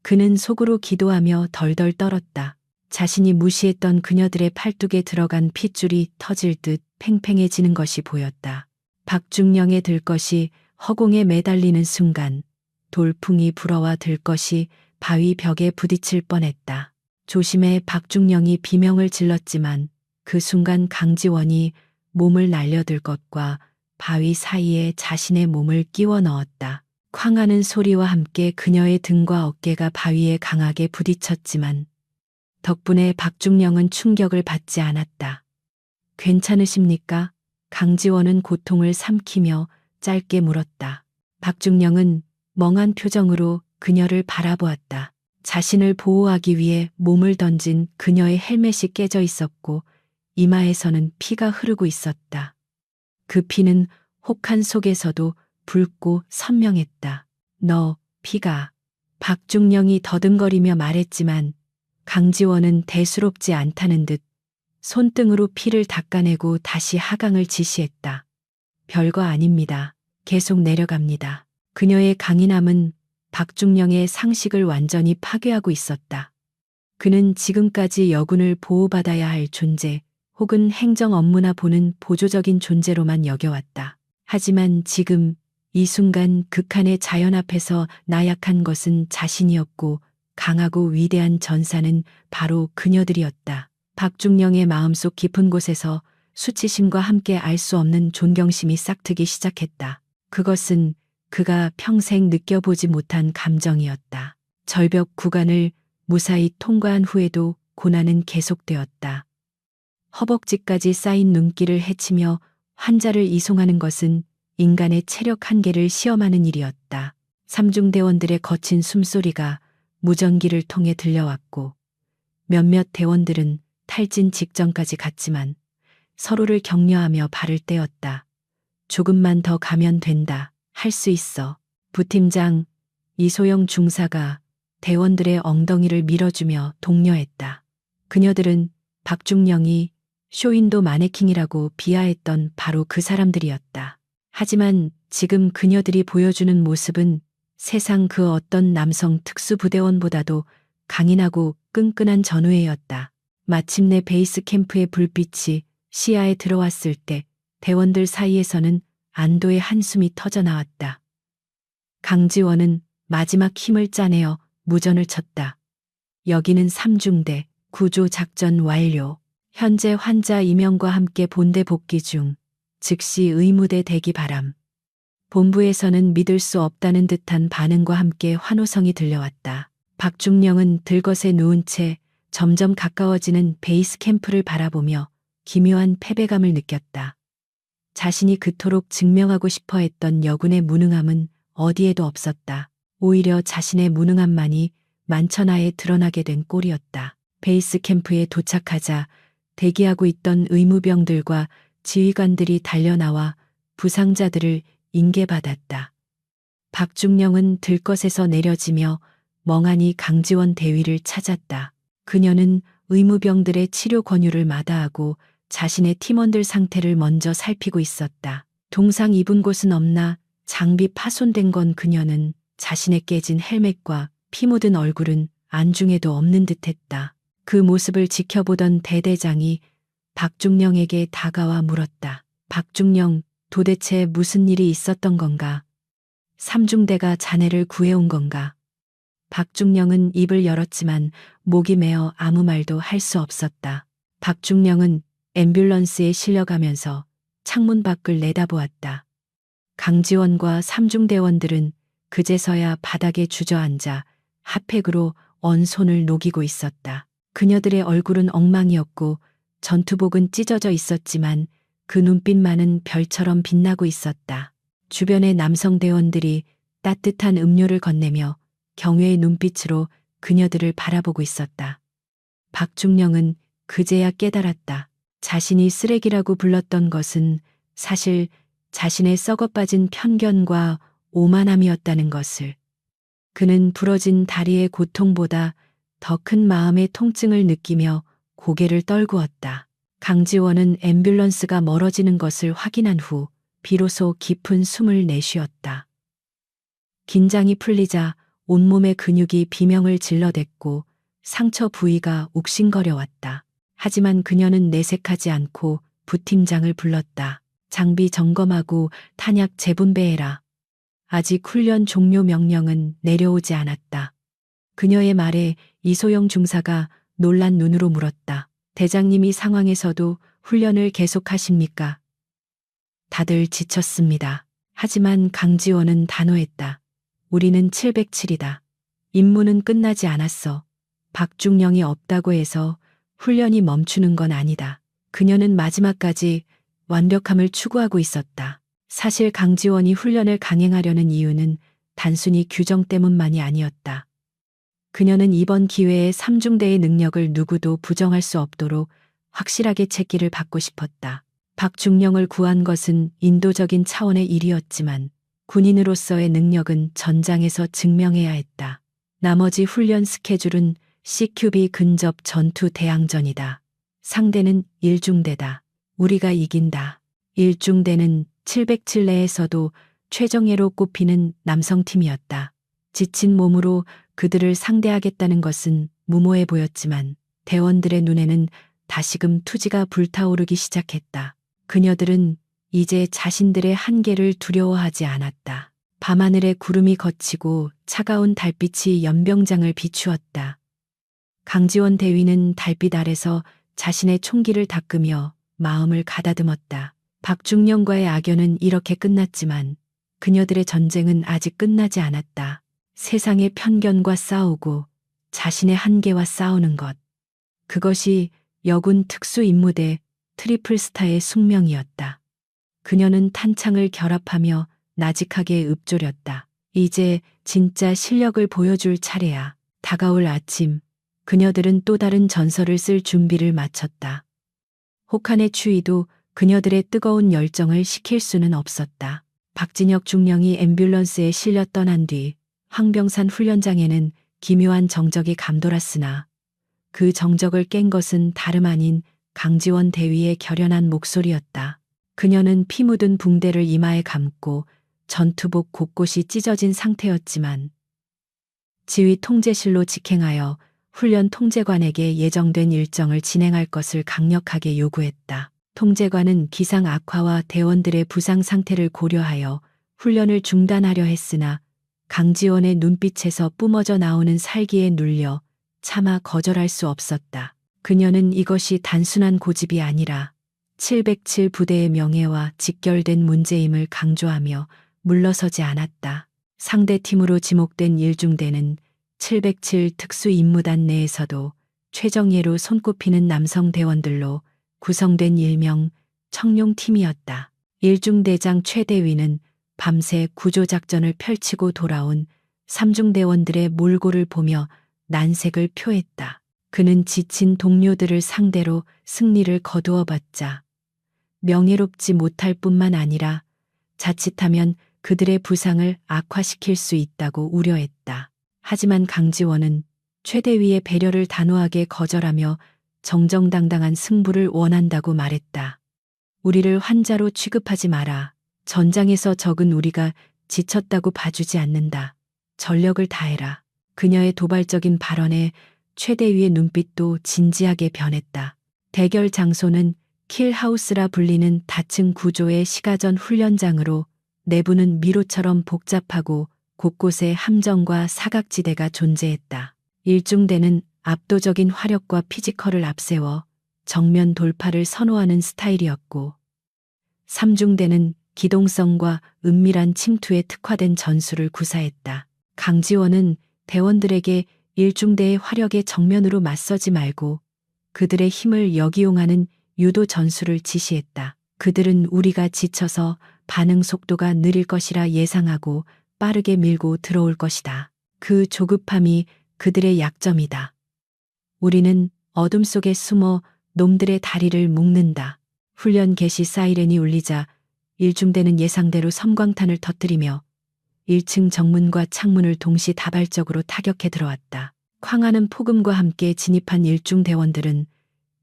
그는 속으로 기도하며 덜덜 떨었다. 자신이 무시했던 그녀들의 팔뚝에 들어간 핏줄이 터질 듯 팽팽해지는 것이 보였다. 박중령의 들것이 허공에 매달리는 순간 돌풍이 불어와 들것이 바위 벽에 부딪힐 뻔했다. 조심해 박중령이 비명을 질렀지만 그 순간 강지원이 몸을 날려들 것과 바위 사이에 자신의 몸을 끼워 넣었다. 쾅 하는 소리와 함께 그녀의 등과 어깨가 바위에 강하게 부딪혔지만 덕분에 박중령은 충격을 받지 않았다. 괜찮으십니까? 강지원은 고통을 삼키며 짧게 물었다. 박중령은 멍한 표정으로 그녀를 바라보았다. 자신을 보호하기 위해 몸을 던진 그녀의 헬멧이 깨져 있었고 이마에서는 피가 흐르고 있었다. 그 피는 혹한 속에서도 붉고 선명했다. 너, 피가. 박중령이 더듬거리며 말했지만 강지원은 대수롭지 않다는 듯 손등으로 피를 닦아내고 다시 하강을 지시했다. 별거 아닙니다. 계속 내려갑니다. 그녀의 강인함은 박중령의 상식을 완전히 파괴하고 있었다. 그는 지금까지 여군을 보호받아야 할 존재 혹은 행정 업무나 보는 보조적인 존재로만 여겨왔다. 하지만 지금 이 순간 극한의 자연 앞에서 나약한 것은 자신이었고 강하고 위대한 전사는 바로 그녀들이었다. 박중령의 마음속 깊은 곳에서 수치심과 함께 알 수 없는 존경심이 싹트기 시작했다. 그것은 그가 평생 느껴보지 못한 감정이었다. 절벽 구간을 무사히 통과한 후에도 고난은 계속되었다. 허벅지까지 쌓인 눈길을 헤치며 환자를 이송하는 것은 인간의 체력 한계를 시험하는 일이었다. 삼중대원들의 거친 숨소리가 무전기를 통해 들려왔고 몇몇 대원들은 탈진 직전까지 갔지만 서로를 격려하며 발을 떼었다. 조금만 더 가면 된다. 할 수 있어. 부팀장 이소영 중사가 대원들의 엉덩이를 밀어주며 독려했다. 그녀들은 박중령이 쇼윈도 마네킹이라고 비하했던 바로 그 사람들이었다. 하지만 지금 그녀들이 보여주는 모습은 세상 그 어떤 남성 특수부대원보다도 강인하고 끈끈한 전우회였다. 마침내 베이스 캠프의 불빛이 시야에 들어왔을 때 대원들 사이에서는 안도의 한숨이 터져나왔다. 강지원은 마지막 힘을 짜내어 무전을 쳤다. 여기는 3중대, 구조작전 완료. 현재 환자 이명과 함께 본대 복귀 중. 즉시 의무대 대기 바람. 본부에서는 믿을 수 없다는 듯한 반응과 함께 환호성이 들려왔다. 박중령은 들것에 누운 채 점점 가까워지는 베이스 캠프를 바라보며 기묘한 패배감을 느꼈다. 자신이 그토록 증명하고 싶어 했던 여군의 무능함은 어디에도 없었다. 오히려 자신의 무능함만이 만천하에 드러나게 된 꼴이었다. 베이스 캠프에 도착하자 대기하고 있던 의무병들과 지휘관들이 달려나와 부상자들을 인계받았다. 박중령은 들것에서 내려지며 멍하니 강지원 대위를 찾았다. 그녀는 의무병들의 치료 권유를 마다하고 자신의 팀원들 상태를 먼저 살피고 있었다. 동상 입은 곳은 없나 장비 파손된 건 그녀는 자신의 깨진 헬멧과 피 묻은 얼굴은 안중에도 없는 듯했다. 그 모습을 지켜보던 대대장이 박중령에게 다가와 물었다. 박중령, 도대체 무슨 일이 있었던 건가? 삼중대가 자네를 구해온 건가? 박중령은 입을 열었지만 목이 메어 아무 말도 할 수 없었다. 박중령은 앰뷸런스에 실려가면서 창문 밖을 내다보았다. 강지원과 삼중대원들은 그제서야 바닥에 주저앉아 핫팩으로 언 손을 녹이고 있었다. 그녀들의 얼굴은 엉망이었고 전투복은 찢어져 있었지만 그 눈빛만은 별처럼 빛나고 있었다. 주변의 남성 대원들이 따뜻한 음료를 건네며 경외의 눈빛으로 그녀들을 바라보고 있었다. 박중령은 그제야 깨달았다. 자신이 쓰레기라고 불렀던 것은 사실 자신의 썩어빠진 편견과 오만함이었다는 것을. 그는 부러진 다리의 고통보다 더 큰 마음의 통증을 느끼며 고개를 떨구었다. 강지원은 앰뷸런스가 멀어지는 것을 확인한 후 비로소 깊은 숨을 내쉬었다. 긴장이 풀리자 온몸의 근육이 비명을 질러댔고 상처 부위가 욱신거려왔다. 하지만 그녀는 내색하지 않고 부팀장을 불렀다. 장비 점검하고 탄약 재분배해라. 아직 훈련 종료 명령은 내려오지 않았다. 그녀의 말에 이소영 중사가 놀란 눈으로 물었다. 대장님이 상황에서도 훈련을 계속하십니까? 다들 지쳤습니다. 하지만 강지원은 단호했다. 우리는 707이다. 임무는 끝나지 않았어. 박중령이 없다고 해서 훈련이 멈추는 건 아니다. 그녀는 마지막까지 완벽함을 추구하고 있었다. 사실 강지원이 훈련을 강행하려는 이유는 단순히 규정 때문만이 아니었다. 그녀는 이번 기회에 삼중대의 능력을 누구도 부정할 수 없도록 확실하게 채기를 받고 싶었다. 박중령을 구한 것은 인도적인 차원의 일이었지만 군인으로서의 능력은 전장에서 증명해야 했다. 나머지 훈련 스케줄은 CQB 근접 전투 대항전이다. 상대는 1중대다. 우리가 이긴다. 1중대는 707 내에서도 최정예로 꼽히는 남성팀이었다. 지친 몸으로 그들을 상대하겠다는 것은 무모해 보였지만 대원들의 눈에는 다시금 투지가 불타오르기 시작했다. 그녀들은 이제 자신들의 한계를 두려워하지 않았다. 밤하늘에 구름이 걷히고 차가운 달빛이 연병장을 비추었다. 강지원 대위는 달빛 아래서 자신의 총기를 닦으며 마음을 가다듬었다. 박중령과의 악연은 이렇게 끝났지만 그녀들의 전쟁은 아직 끝나지 않았다. 세상의 편견과 싸우고 자신의 한계와 싸우는 것. 그것이 여군 특수임무대 트리플스타의 숙명이었다. 그녀는 탄창을 결합하며 나직하게 읊조렸다. 이제 진짜 실력을 보여줄 차례야. 다가올 아침, 그녀들은 또 다른 전설을 쓸 준비를 마쳤다. 혹한의 추위도 그녀들의 뜨거운 열정을 식힐 수는 없었다. 박진혁 중령이 앰뷸런스에 실려 떠난 뒤 황병산 훈련장에는 기묘한 정적이 감돌았으나 그 정적을 깬 것은 다름 아닌 강지원 대위의 결연한 목소리였다. 그녀는 피 묻은 붕대를 이마에 감고 전투복 곳곳이 찢어진 상태였지만 지휘 통제실로 직행하여 훈련 통제관에게 예정된 일정을 진행할 것을 강력하게 요구했다. 통제관은 기상 악화와 대원들의 부상 상태를 고려하여 훈련을 중단하려 했으나 강지원의 눈빛에서 뿜어져 나오는 살기에 눌려 차마 거절할 수 없었다. 그녀는 이것이 단순한 고집이 아니라 707 부대의 명예와 직결된 문제임을 강조하며 물러서지 않았다. 상대 팀으로 지목된 1중대는 707 특수임무단 내에서도 최정예로 손꼽히는 남성 대원들로 구성된 일명 청룡팀이었다. 1중대장 최대위는 밤새 구조작전을 펼치고 돌아온 3중대원들의 몰골을 보며 난색을 표했다. 그는 지친 동료들을 상대로 승리를 거두어봤자 명예롭지 못할 뿐만 아니라 자칫하면 그들의 부상을 악화시킬 수 있다고 우려했다. 하지만 강지원은 최대위의 배려를 단호하게 거절하며 정정당당한 승부를 원한다고 말했다. 우리를 환자로 취급하지 마라. 전장에서 적은 우리가 지쳤다고 봐주지 않는다. 전력을 다해라. 그녀의 도발적인 발언에 최대위의 눈빛도 진지하게 변했다. 대결 장소는 킬하우스라 불리는 다층 구조의 시가전 훈련장으로 내부는 미로처럼 복잡하고 곳곳에 함정과 사각지대가 존재했다. 1중대는 압도적인 화력과 피지컬을 앞세워 정면 돌파를 선호하는 스타일이었고 3중대는 기동성과 은밀한 침투에 특화된 전술을 구사했다. 강지원은 대원들에게 1중대의 화력에 정면으로 맞서지 말고 그들의 힘을 역이용하는 유도 전술을 지시했다. 그들은 우리가 지쳐서 반응 속도가 느릴 것이라 예상하고 빠르게 밀고 들어올 것이다. 그 조급함이 그들의 약점이다. 우리는 어둠 속에 숨어 놈들의 다리를 묶는다. 훈련 개시 사이렌이 울리자 1중대는 예상대로 섬광탄을 터뜨리며 1층 정문과 창문을 동시다발적으로 타격해 들어왔다. 쾅하는 폭음과 함께 진입한 1중 대원들은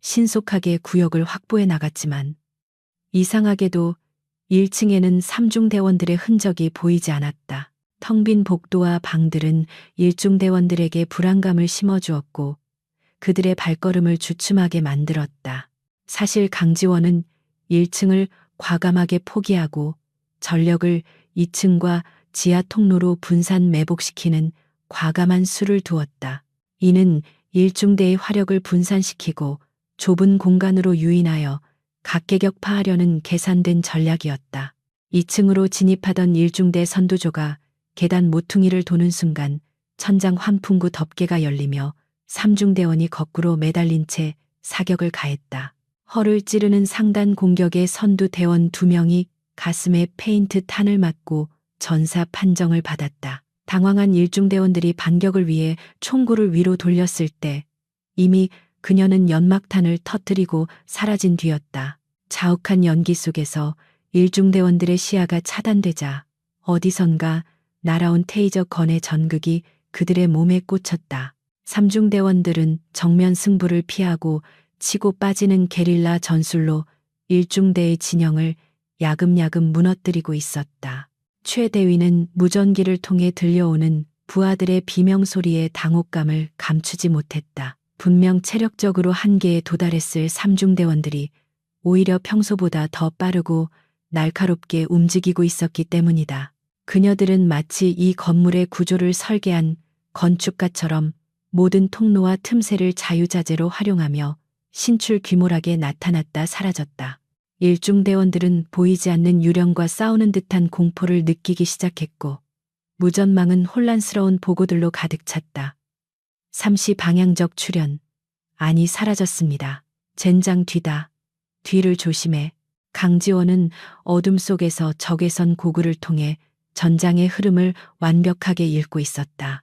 신속하게 구역을 확보해 나갔지만 이상하게도 1층에는 3중 대원들의 흔적이 보이지 않았다. 텅 빈 복도와 방들은 1중 대원들에게 불안감을 심어주었고 그들의 발걸음을 주춤하게 만들었다. 사실 강지원은 1층을 과감하게 포기하고 전력을 2층과 지하 통로로 분산 매복시키는 과감한 수를 두었다. 이는 일중대의 화력을 분산시키고 좁은 공간으로 유인하여 각계격파하려는 계산된 전략이었다. 2층으로 진입하던 일중대 선두조가 계단 모퉁이를 도는 순간 천장 환풍구 덮개가 열리며 3중대원이 거꾸로 매달린 채 사격을 가했다. 허를 찌르는 상단 공격에 선두 대원 2명이 가슴에 페인트 탄을 맞고 전사 판정을 받았다. 당황한 일중대원들이 반격을 위해 총구를 위로 돌렸을 때 이미 그녀는 연막탄을 터뜨리고 사라진 뒤였다. 자욱한 연기 속에서 일중대원들의 시야가 차단되자 어디선가 날아온 테이저 건의 전극이 그들의 몸에 꽂혔다. 3중대원들은 정면 승부를 피하고 치고 빠지는 게릴라 전술로 1중대의 진영을 야금야금 무너뜨리고 있었다. 최 대위는 무전기를 통해 들려오는 부하들의 비명소리에 당혹감을 감추지 못했다. 분명 체력적으로 한계에 도달했을 3중대원들이 오히려 평소보다 더 빠르고 날카롭게 움직이고 있었기 때문이다. 그녀들은 마치 이 건물의 구조를 설계한 건축가처럼 모든 통로와 틈새를 자유자재로 활용하며 신출귀몰하게 나타났다 사라졌다. 일중대원들은 보이지 않는 유령과 싸우는 듯한 공포를 느끼기 시작했고 무전망은 혼란스러운 보고들로 가득 찼다. 삼시 방향적 출현. 아니 사라졌습니다. 젠장 뒤다. 뒤를 조심해. 강지원은 어둠 속에서 적외선 고글을 통해 전장의 흐름을 완벽하게 읽고 있었다.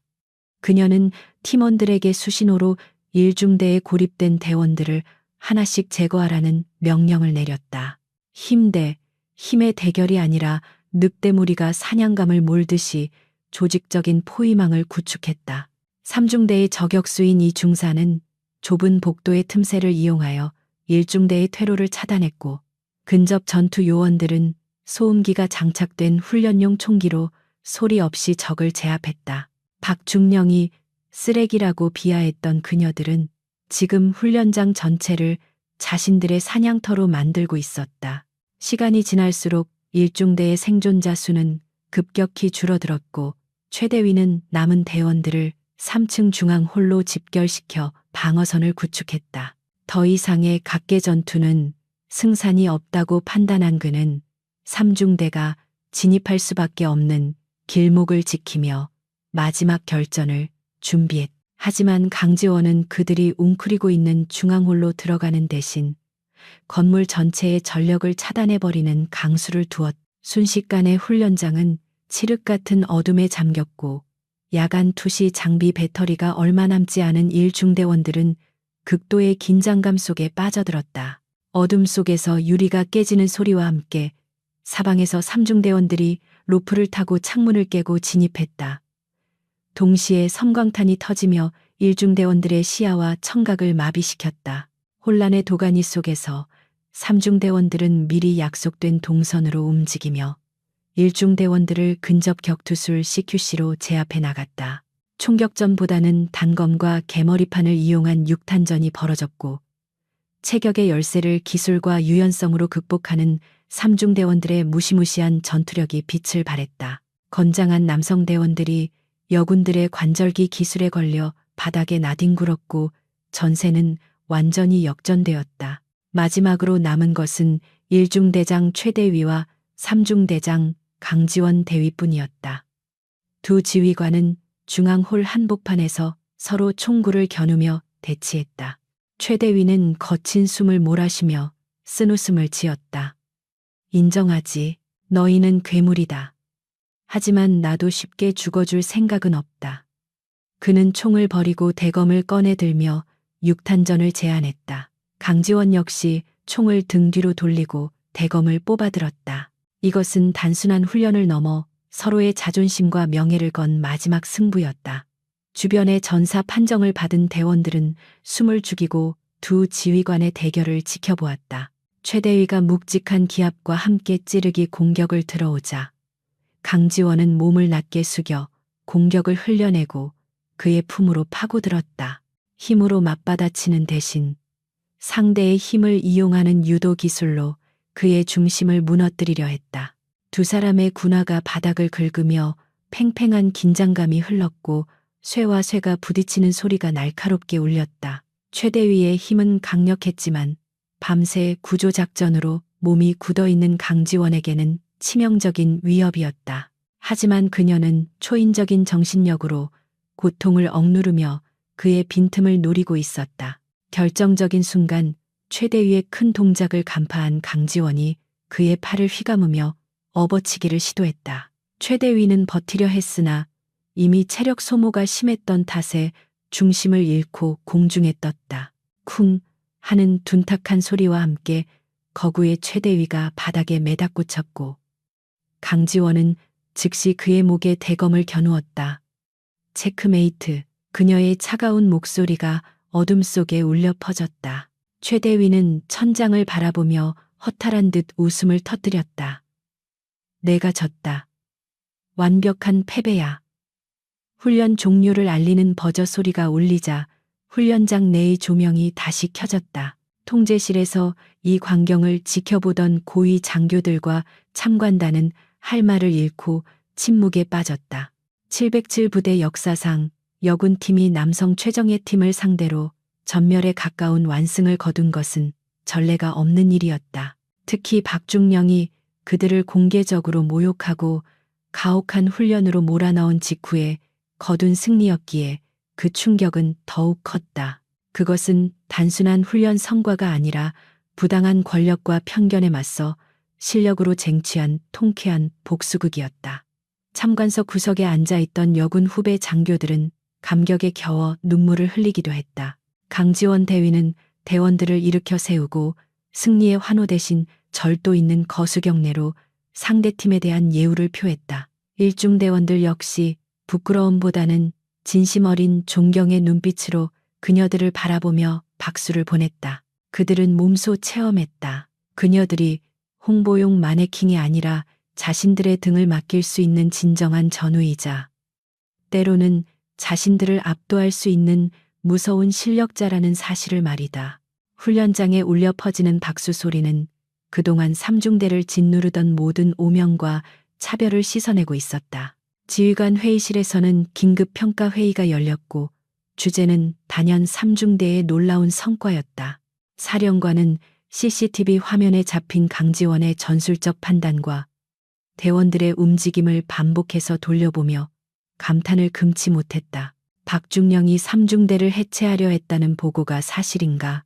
그녀는 팀원들에게 수신호로 1중대에 고립된 대원들을 하나씩 제거하라는 명령을 내렸다. 힘의 대결이 아니라 늑대무리가 사냥감을 몰듯이 조직적인 포위망을 구축했다. 3중대의 저격수인 2중사는 좁은 복도의 틈새를 이용하여 1중대의 퇴로를 차단했고 근접 전투 요원들은 소음기가 장착된 훈련용 총기로 소리 없이 적을 제압했다. 박중령이 쓰레기라고 비하했던 그녀들은 지금 훈련장 전체를 자신들의 사냥터로 만들고 있었다. 시간이 지날수록 1중대의 생존자 수는 급격히 줄어들었고 최대위는 남은 대원들을 3층 중앙 홀로 집결시켜 방어선을 구축했다. 더 이상의 각계 전투는 승산이 없다고 판단한 그는 3중대가 진입할 수밖에 없는 길목을 지키며 마지막 결전을 준비했다. 하지만 강지원은 그들이 웅크리고 있는 중앙홀로 들어가는 대신 건물 전체의 전력을 차단해버리는 강수를 두었다. 순식간에 훈련장은 칠흑 같은 어둠에 잠겼고 야간 투시 장비 배터리가 얼마 남지 않은 1중대원들은 극도의 긴장감 속에 빠져들었다. 어둠 속에서 유리가 깨지는 소리와 함께 사방에서 3중대원들이 로프를 타고 창문을 깨고 진입했다. 동시에 섬광탄이 터지며 1중대원들의 시야와 청각을 마비시켰다. 혼란의 도가니 속에서 3중대원들은 미리 약속된 동선으로 움직이며 1중대원들을 근접 격투술 CQC로 제압해 나갔다. 총격전보다는 단검과 개머리판을 이용한 육탄전이 벌어졌고 체격의 열세를 기술과 유연성으로 극복하는 3중대원들의 무시무시한 전투력이 빛을 발했다. 건장한 남성 대원들이 여군들의 관절기 기술에 걸려 바닥에 나뒹굴었고 전세는 완전히 역전되었다. 마지막으로 남은 것은 1중대장 최대위와 3중대장 강지원 대위뿐이었다. 두 지휘관은 중앙홀 한복판에서 서로 총구를 겨누며 대치했다. 최대위는 거친 숨을 몰아쉬며 쓴웃음을 지었다. 인정하지. 너희는 괴물이다. 하지만 나도 쉽게 죽어줄 생각은 없다. 그는 총을 버리고 대검을 꺼내 들며 육탄전을 제안했다. 강지원 역시 총을 등 뒤로 돌리고 대검을 뽑아들었다. 이것은 단순한 훈련을 넘어 서로의 자존심과 명예를 건 마지막 승부였다. 주변의 전사 판정을 받은 대원들은 숨을 죽이고 두 지휘관의 대결을 지켜보았다. 최대위가 묵직한 기압과 함께 찌르기 공격을 들어오자 강지원은 몸을 낮게 숙여 공격을 흘려내고 그의 품으로 파고들었다. 힘으로 맞받아치는 대신 상대의 힘을 이용하는 유도 기술로 그의 중심을 무너뜨리려 했다. 두 사람의 군화가 바닥을 긁으며 팽팽한 긴장감이 흘렀고 쇠와 쇠가 부딪히는 소리가 날카롭게 울렸다. 최대위의 힘은 강력했지만 밤새 구조작전으로 몸이 굳어있는 강지원에게는 치명적인 위협이었다. 하지만 그녀는 초인적인 정신력으로 고통을 억누르며 그의 빈틈을 노리고 있었다. 결정적인 순간 최대위의 큰 동작을 간파한 강지원이 그의 팔을 휘감으며 업어치기를 시도했다. 최대위는 버티려 했으나 이미 체력 소모가 심했던 탓에 중심을 잃고 공중에 떴다. 쿵 하는 둔탁한 소리와 함께 거구의 최대위가 바닥에 매닫고 강지원은 즉시 그의 목에 대검을 겨누었다. 체크메이트. 그녀의 차가운 목소리가 어둠 속에 울려 퍼졌다. 최대위는 천장을 바라보며 허탈한 듯 웃음을 터뜨렸다. 내가 졌다. 완벽한 패배야. 훈련 종료를 알리는 버저 소리가 울리자 훈련장 내의 조명이 다시 켜졌다. 통제실에서 이 광경을 지켜보던 고위 장교들과 참관단은 할 말을 잃고 침묵에 빠졌다. 707 부대 역사상 여군팀이 남성 최정예 팀을 상대로 전멸에 가까운 완승을 거둔 것은 전례가 없는 일이었다. 특히 박중령이 그들을 공개적으로 모욕하고 가혹한 훈련으로 몰아넣은 직후에 거둔 승리였기에 그 충격은 더욱 컸다. 그것은 단순한 훈련 성과가 아니라 부당한 권력과 편견에 맞서 실력으로 쟁취한 통쾌한 복수극이었다. 참관석 구석에 앉아있던 여군 후배 장교들은 감격에 겨워 눈물을 흘리기도 했다. 강지원 대위는 대원들을 일으켜 세우고 승리의 환호 대신 절도 있는 거수경례로 상대팀에 대한 예우를 표했다. 일중 대원들 역시 부끄러움보다는 진심 어린 존경의 눈빛으로 그녀들을 바라보며 박수를 보냈다. 그들은 몸소 체험했다. 그녀들이 홍보용 마네킹이 아니라 자신들의 등을 맡길 수 있는 진정한 전우이자 때로는 자신들을 압도할 수 있는 무서운 실력자라는 사실을 말이다. 훈련장에 울려 퍼지는 박수 소리는 그동안 삼중대를 짓누르던 모든 오명과 차별을 씻어내고 있었다. 지휘관 회의실에서는 긴급 평가 회의가 열렸고 주제는 단연 삼중대의 놀라운 성과였다. 사령관은 CCTV 화면에 잡힌 강지원의 전술적 판단과 대원들의 움직임을 반복해서 돌려보며 감탄을 금치 못했다. 박중령이 삼중대를 해체하려 했다는 보고가 사실인가?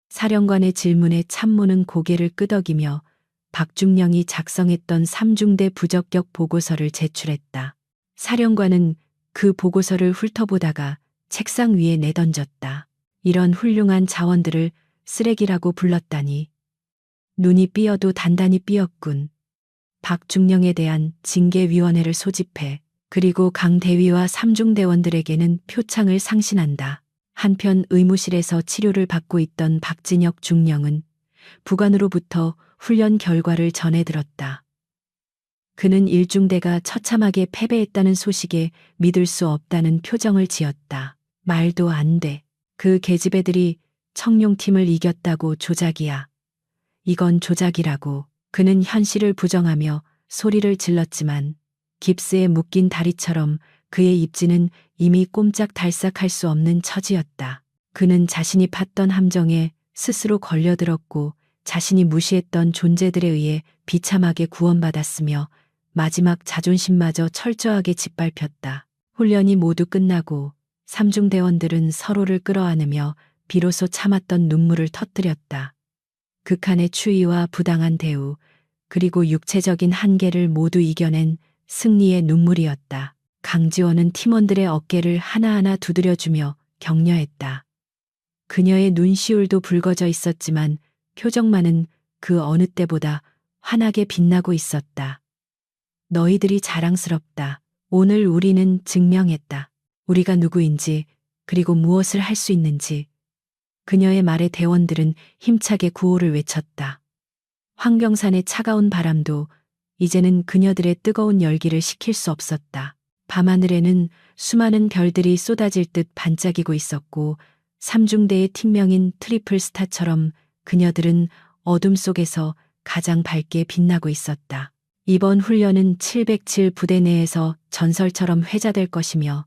사령관의 질문에 참모는 고개를 끄덕이며 박중령이 작성했던 삼중대 부적격 보고서를 제출했다. 사령관은 그 보고서를 훑어보다가 책상 위에 내던졌다. 이런 훌륭한 자원들을 쓰레기라고 불렀다니. 눈이 삐어도 단단히 삐었군. 박중령에 대한 징계위원회를 소집해 그리고 강 대위와 삼중대원들에게는 표창을 상신한다. 한편 의무실에서 치료를 받고 있던 박진혁 중령은 부관으로부터 훈련 결과를 전해 들었다. 그는 일중대가 처참하게 패배했다는 소식에 믿을 수 없다는 표정을 지었다. 말도 안 돼. 그 계집애들이 청룡팀을 이겼다고 조작이야. 이건 조작이라고. 그는 현실을 부정하며 소리를 질렀지만 깁스에 묶인 다리처럼 그의 입지는 이미 꼼짝달싹할 수 없는 처지였다. 그는 자신이 팠던 함정에 스스로 걸려들었고 자신이 무시했던 존재들에 의해 비참하게 구원받았으며 마지막 자존심마저 철저하게 짓밟혔다. 훈련이 모두 끝나고 삼중대원들은 서로를 끌어안으며 비로소 참았던 눈물을 터뜨렸다. 극한의 추위와 부당한 대우, 그리고 육체적인 한계를 모두 이겨낸 승리의 눈물이었다. 강지원은 팀원들의 어깨를 하나하나 두드려주며 격려했다. 그녀의 눈시울도 붉어져 있었지만 표정만은 그 어느 때보다 환하게 빛나고 있었다. 너희들이 자랑스럽다. 오늘 우리는 증명했다. 우리가 누구인지, 그리고 무엇을 할 수 있는지. 그녀의 말에 대원들은 힘차게 구호를 외쳤다. 황경산의 차가운 바람도 이제는 그녀들의 뜨거운 열기를 식힐 수 없었다. 밤하늘에는 수많은 별들이 쏟아질 듯 반짝이고 있었고 삼중대의 팀명인 트리플스타처럼 그녀들은 어둠 속에서 가장 밝게 빛나고 있었다. 이번 훈련은 707 부대 내에서 전설처럼 회자될 것이며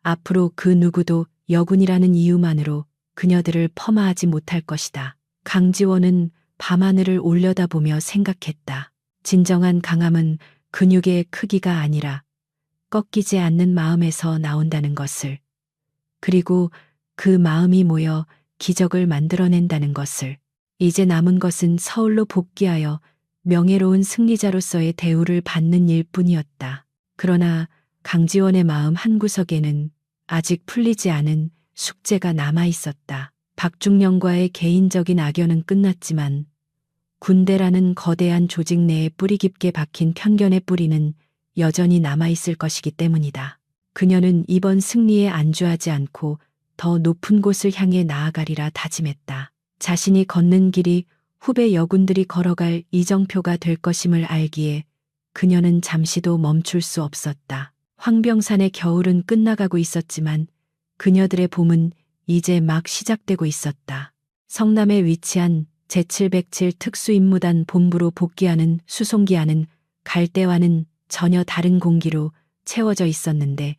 앞으로 그 누구도 여군이라는 이유만으로 그녀들을 퍼마하지 못할 것이다. 강지원은 밤하늘을 올려다보며 생각했다. 진정한 강함은 근육의 크기가 아니라 꺾이지 않는 마음에서 나온다는 것을, 그리고 그 마음이 모여 기적을 만들어낸다는 것을. 이제 남은 것은 서울로 복귀하여 명예로운 승리자로서의 대우를 받는 일뿐이었다. 그러나 강지원의 마음 한구석에는 아직 풀리지 않은 숙제가 남아 있었다. 박중령과의 개인적인 악연은 끝났지만 군대라는 거대한 조직 내에 뿌리 깊게 박힌 편견의 뿌리는 여전히 남아 있을 것이기 때문이다. 그녀는 이번 승리에 안주하지 않고 더 높은 곳을 향해 나아가리라 다짐했다. 자신이 걷는 길이 후배 여군들이 걸어갈 이정표가 될 것임을 알기에 그녀는 잠시도 멈출 수 없었다. 황병산의 겨울은 끝나가고 있었지만 그녀들의 봄은 이제 막 시작되고 있었다. 성남에 위치한 제707 특수임무단 본부로 복귀하는 수송기 안은 갈대와는 전혀 다른 공기로 채워져 있었는데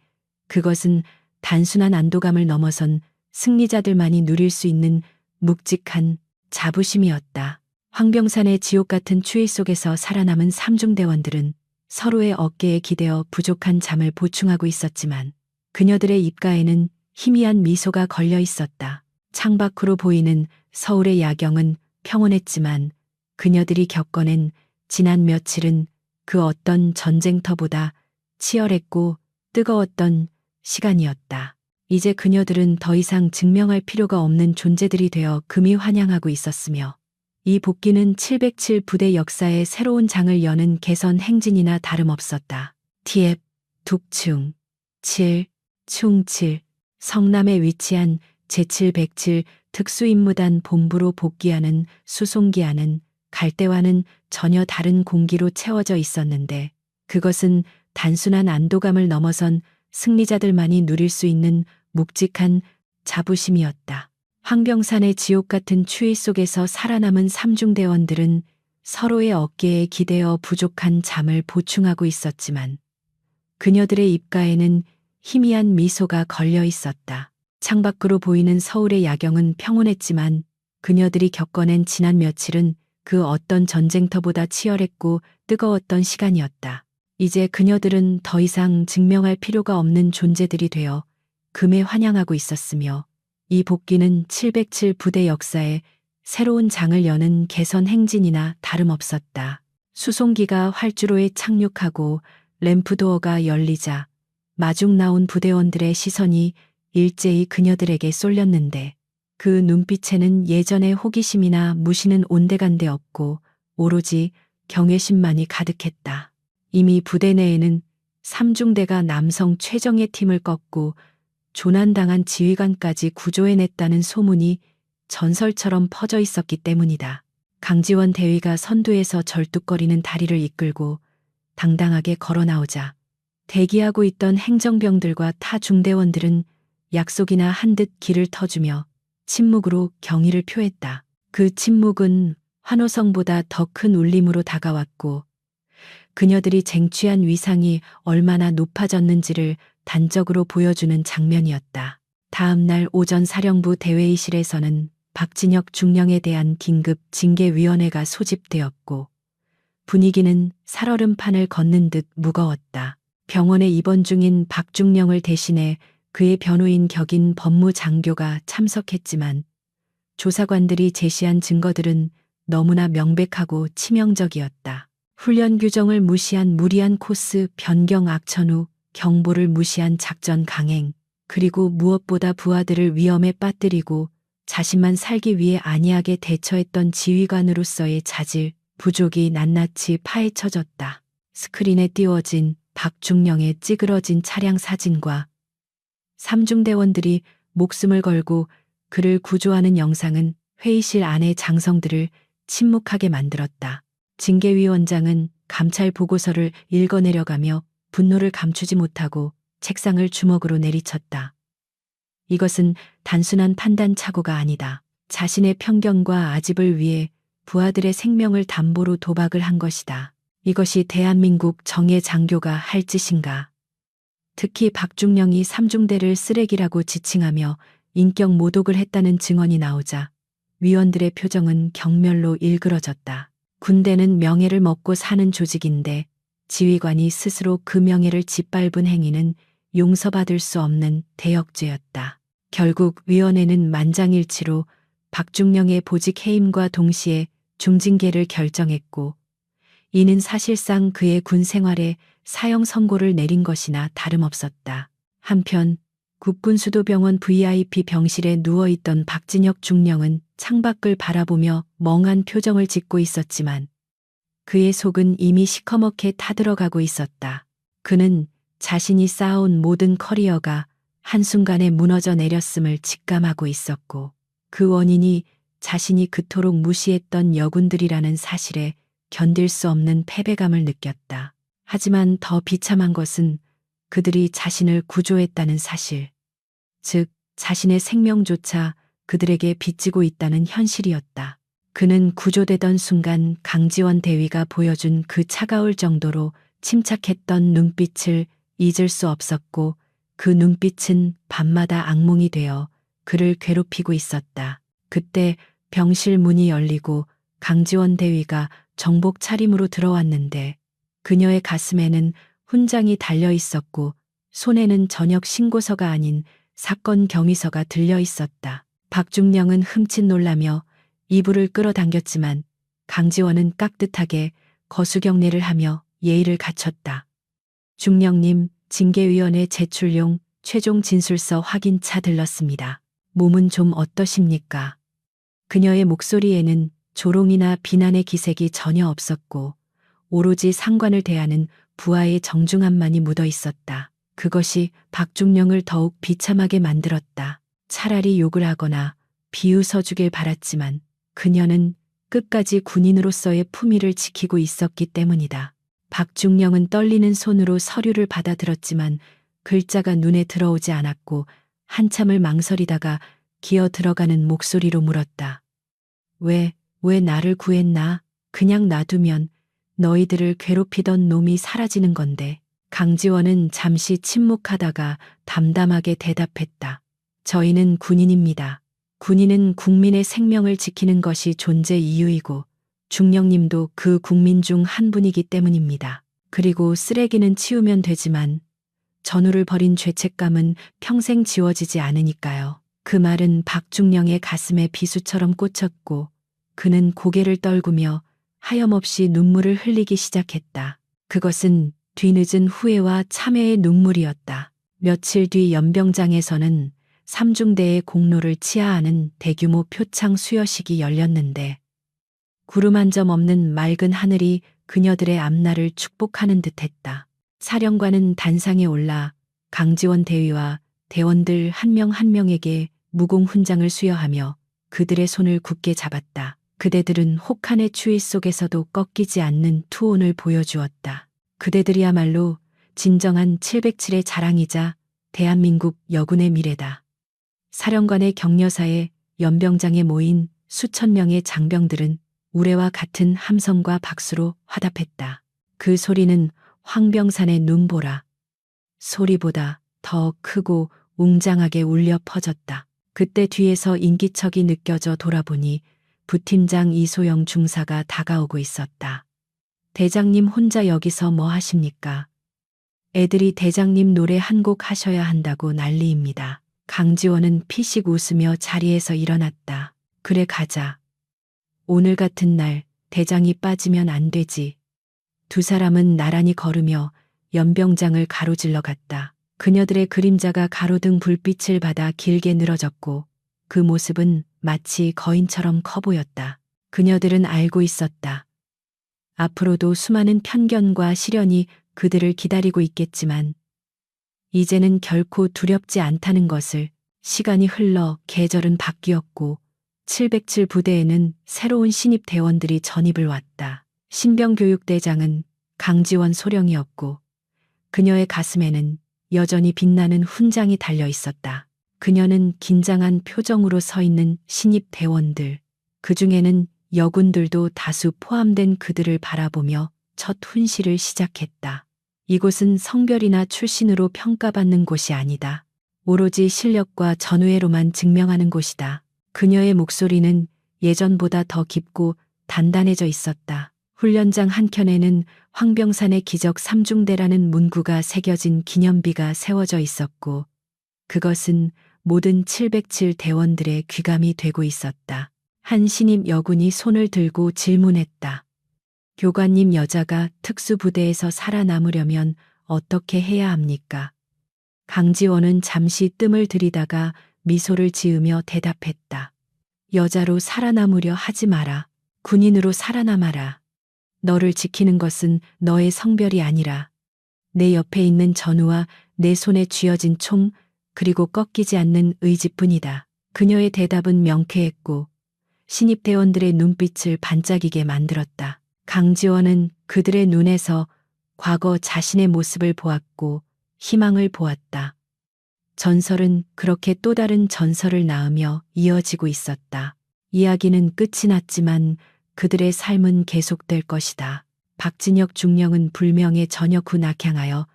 그것은 단순한 안도감을 넘어선 승리자들만이 누릴 수 있는 묵직한 자부심이었다. 황병산의 지옥 같은 추위 속에서 살아남은 삼중대원들은 서로의 어깨에 기대어 부족한 잠을 보충하고 있었지만 그녀들의 입가에는 희미한 미소가 걸려 있었다. 창밖으로 보이는 서울의 야경은 평온했지만 그녀들이 겪어낸 지난 며칠은 그 어떤 전쟁터보다 치열했고 뜨거웠던 시간이었다. 이제 그녀들은 더 이상 증명할 필요가 없는 존재들이 되어 금이 환영하고 있었으며 이 복귀는 707 부대 역사의 새로운 장을 여는 개선 행진이나 다름없었다. TF 북충 7 충7 성남에 위치한 제707 특수임무단 본부로 복귀하는 수송기 안은 갈대와는 전혀 다른 공기로 채워져 있었는데 그것은 단순한 안도감을 넘어선 승리자들만이 누릴 수 있는 묵직한 자부심이었다. 황병산의 지옥 같은 추위 속에서 살아남은 삼중대원들은 서로의 어깨에 기대어 부족한 잠을 보충하고 있었지만 그녀들의 입가에는 희미한 미소가 걸려 있었다. 창밖으로 보이는 서울의 야경은 평온했지만 그녀들이 겪어낸 지난 며칠은 그 어떤 전쟁터보다 치열했고 뜨거웠던 시간이었다. 이제 그녀들은 더 이상 증명할 필요가 없는 존재들이 되어 금에 환영하고 있었으며 이 복귀는 707 부대 역사에 새로운 장을 여는 개선 행진이나 다름없었다. 수송기가 활주로에 착륙하고 램프도어가 열리자 마중 나온 부대원들의 시선이 일제히 그녀들에게 쏠렸는데 그 눈빛에는 예전의 호기심이나 무시는 온데간데 없고 오로지 경외심만이 가득했다. 이미 부대 내에는 삼중대가 남성 최정예 팀을 꺾고 조난당한 지휘관까지 구조해냈다는 소문이 전설처럼 퍼져 있었기 때문이다. 강지원 대위가 선두에서 절뚝거리는 다리를 이끌고 당당하게 걸어 나오자 대기하고 있던 행정병들과 타 중대원들은 약속이나 한 듯 길을 터주며 침묵으로 경의를 표했다. 그 침묵은 환호성보다 더 큰 울림으로 다가왔고 그녀들이 쟁취한 위상이 얼마나 높아졌는지를 단적으로 보여주는 장면이었다. 다음 날 오전 사령부 대회의실에서는 박진혁 중령에 대한 긴급 징계위원회가 소집되었고 분위기는 살얼음판을 걷는 듯 무거웠다. 병원에 입원 중인 박중령을 대신해 그의 변호인 격인 법무장교가 참석했지만 조사관들이 제시한 증거들은 너무나 명백하고 치명적이었다. 훈련 규정을 무시한 무리한 코스 변경 악천 후 경보를 무시한 작전 강행, 그리고 무엇보다 부하들을 위험에 빠뜨리고 자신만 살기 위해 안이하게 대처했던 지휘관으로서의 자질, 부족이 낱낱이 파헤쳐졌다. 스크린에 띄워진 박중령의 찌그러진 차량 사진과 삼중대원들이 목숨을 걸고 그를 구조하는 영상은 회의실 안의 장성들을 침묵하게 만들었다. 징계위원장은 감찰 보고서를 읽어내려가며 분노를 감추지 못하고 책상을 주먹으로 내리쳤다. 이것은 단순한 판단 착오가 아니다. 자신의 편견과 아집을 위해 부하들의 생명을 담보로 도박을 한 것이다. 이것이 대한민국 정예 장교가 할 짓인가? 특히 박중령이 삼중대를 쓰레기라고 지칭하며 인격 모독을 했다는 증언이 나오자 위원들의 표정은 경멸로 일그러졌다. 군대는 명예를 먹고 사는 조직인데 지휘관이 스스로 그 명예를 짓밟은 행위는 용서받을 수 없는 대역죄였다. 결국 위원회는 만장일치로 박중령의 보직 해임과 동시에 중징계를 결정했고, 이는 사실상 그의 군 생활에 사형 선고를 내린 것이나 다름없었다. 한편 국군수도병원 VIP 병실에 누워있던 박진혁 중령은 창밖을 바라보며 멍한 표정을 짓고 있었지만 그의 속은 이미 시커멓게 타들어가고 있었다. 그는 자신이 쌓아온 모든 커리어가 한순간에 무너져 내렸음을 직감하고 있었고, 그 원인이 자신이 그토록 무시했던 여군들이라는 사실에 견딜 수 없는 패배감을 느꼈다. 하지만 더 비참한 것은 그들이 자신을 구조했다는 사실, 즉 자신의 생명조차 그들에게 빚지고 있다는 현실이었다. 그는 구조되던 순간 강지원 대위가 보여준 그 차가울 정도로 침착했던 눈빛을 잊을 수 없었고, 그 눈빛은 밤마다 악몽이 되어 그를 괴롭히고 있었다. 그때 병실 문이 열리고 강지원 대위가 정복 차림으로 들어왔는데 그녀의 가슴에는 훈장이 달려 있었고 손에는 전역 신고서가 아닌 사건 경위서가 들려 있었다. 박중령은 흠칫 놀라며 이불을 끌어당겼지만 강지원은 깍듯하게 거수경례를 하며 예의를 갖췄다. 중령님, 징계위원회 제출용 최종 진술서 확인차 들렀습니다. 몸은 좀 어떠십니까? 그녀의 목소리에는 조롱이나 비난의 기색이 전혀 없었고 오로지 상관을 대하는 부하의 정중함만이 묻어 있었다. 그것이 박중령을 더욱 비참하게 만들었다. 차라리 욕을 하거나 비웃어주길 바랐지만 그녀는 끝까지 군인으로서의 품위를 지키고 있었기 때문이다. 박중령은 떨리는 손으로 서류를 받아들었지만 글자가 눈에 들어오지 않았고 한참을 망설이다가 기어 들어가는 목소리로 물었다. 왜 나를 구했나? 그냥 놔두면 너희들을 괴롭히던 놈이 사라지는 건데. 강지원은 잠시 침묵하다가 담담하게 대답했다. 저희는 군인입니다. 군인은 국민의 생명을 지키는 것이 존재 이유이고 중령님도 그 국민 중 한 분이기 때문입니다. 그리고 쓰레기는 치우면 되지만 전우를 벌인 죄책감은 평생 지워지지 않으니까요. 그 말은 박중령의 가슴에 비수처럼 꽂혔고 그는 고개를 떨구며 하염없이 눈물을 흘리기 시작했다. 그것은 뒤늦은 후회와 참회의 눈물이었다. 며칠 뒤 연병장에서는 삼중대의 공로를 치하하는 대규모 표창 수여식이 열렸는데 구름 한 점 없는 맑은 하늘이 그녀들의 앞날을 축복하는 듯했다. 사령관은 단상에 올라 강지원 대위와 대원들 한 명 한 명에게 무공 훈장을 수여하며 그들의 손을 굳게 잡았다. 그대들은 혹한의 추위 속에서도 꺾이지 않는 투혼을 보여주었다. 그대들이야말로 진정한 707의 자랑이자 대한민국 여군의 미래다. 사령관의 격려사에 연병장에 모인 수천 명의 장병들은 우레와 같은 함성과 박수로 화답했다. 그 소리는 황병산의 눈보라 소리보다 더 크고 웅장하게 울려 퍼졌다. 그때 뒤에서 인기척이 느껴져 돌아보니 부팀장 이소영 중사가 다가오고 있었다. 대장님 혼자 여기서 뭐 하십니까? 애들이 대장님 노래 한 곡 하셔야 한다고 난리입니다. 강지원은 피식 웃으며 자리에서 일어났다. 그래 가자. 오늘 같은 날 대장이 빠지면 안 되지. 두 사람은 나란히 걸으며 연병장을 가로질러 갔다. 그녀들의 그림자가 가로등 불빛을 받아 길게 늘어졌고 그 모습은 마치 거인처럼 커 보였다. 그녀들은 알고 있었다. 앞으로도 수많은 편견과 시련이 그들을 기다리고 있겠지만 이제는 결코 두렵지 않다는 것을. 시간이 흘러 계절은 바뀌었고 707 부대에는 새로운 신입 대원들이 전입을 왔다. 신병교육대장은 강지원 소령이었고 그녀의 가슴에는 여전히 빛나는 훈장이 달려 있었다. 그녀는 긴장한 표정으로 서 있는 신입 대원들, 그 중에는 여군들도 다수 포함된 그들을 바라보며 첫 훈시를 시작했다. 이곳은 성별이나 출신으로 평가받는 곳이 아니다. 오로지 실력과 전우애로만 증명하는 곳이다. 그녀의 목소리는 예전보다 더 깊고 단단해져 있었다. 훈련장 한켠에는 황병산의 기적 3중대라는 문구가 새겨진 기념비가 세워져 있었고, 그것은 모든 707 대원들의 귀감이 되고 있었다. 한 신입 여군이 손을 들고 질문했다. 교관님, 여자가 특수부대에서 살아남으려면 어떻게 해야 합니까? 강지원은 잠시 뜸을 들이다가 미소를 지으며 대답했다. 여자로 살아남으려 하지 마라. 군인으로 살아남아라. 너를 지키는 것은 너의 성별이 아니라 내 옆에 있는 전우와 내 손에 쥐어진 총, 그리고 꺾이지 않는 의지뿐이다. 그녀의 대답은 명쾌했고 신입대원들의 눈빛을 반짝이게 만들었다. 강지원은 그들의 눈에서 과거 자신의 모습을 보았고 희망을 보았다. 전설은 그렇게 또 다른 전설을 낳으며 이어지고 있었다. 이야기는 끝이 났지만 그들의 삶은 계속될 것이다. 박진혁 중령은 불명예 전역 후 낙향하여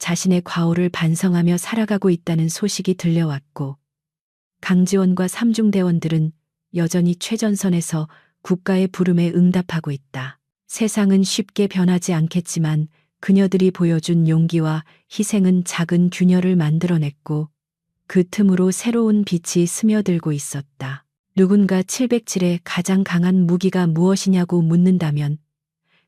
자신의 과오를 반성하며 살아가고 있다는 소식이 들려왔고, 강지원과 삼중대원들은 여전히 최전선에서 국가의 부름에 응답하고 있다. 세상은 쉽게 변하지 않겠지만 그녀들이 보여준 용기와 희생은 작은 균열을 만들어냈고, 그 틈으로 새로운 빛이 스며들고 있었다. 누군가 707의 가장 강한 무기가 무엇이냐고 묻는다면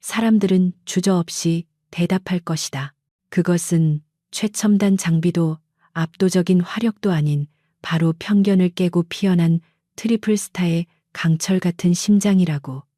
사람들은 주저없이 대답할 것이다. 그것은 최첨단 장비도 압도적인 화력도 아닌 바로 편견을 깨고 피어난 트리플 스타의 강철 같은 심장이라고.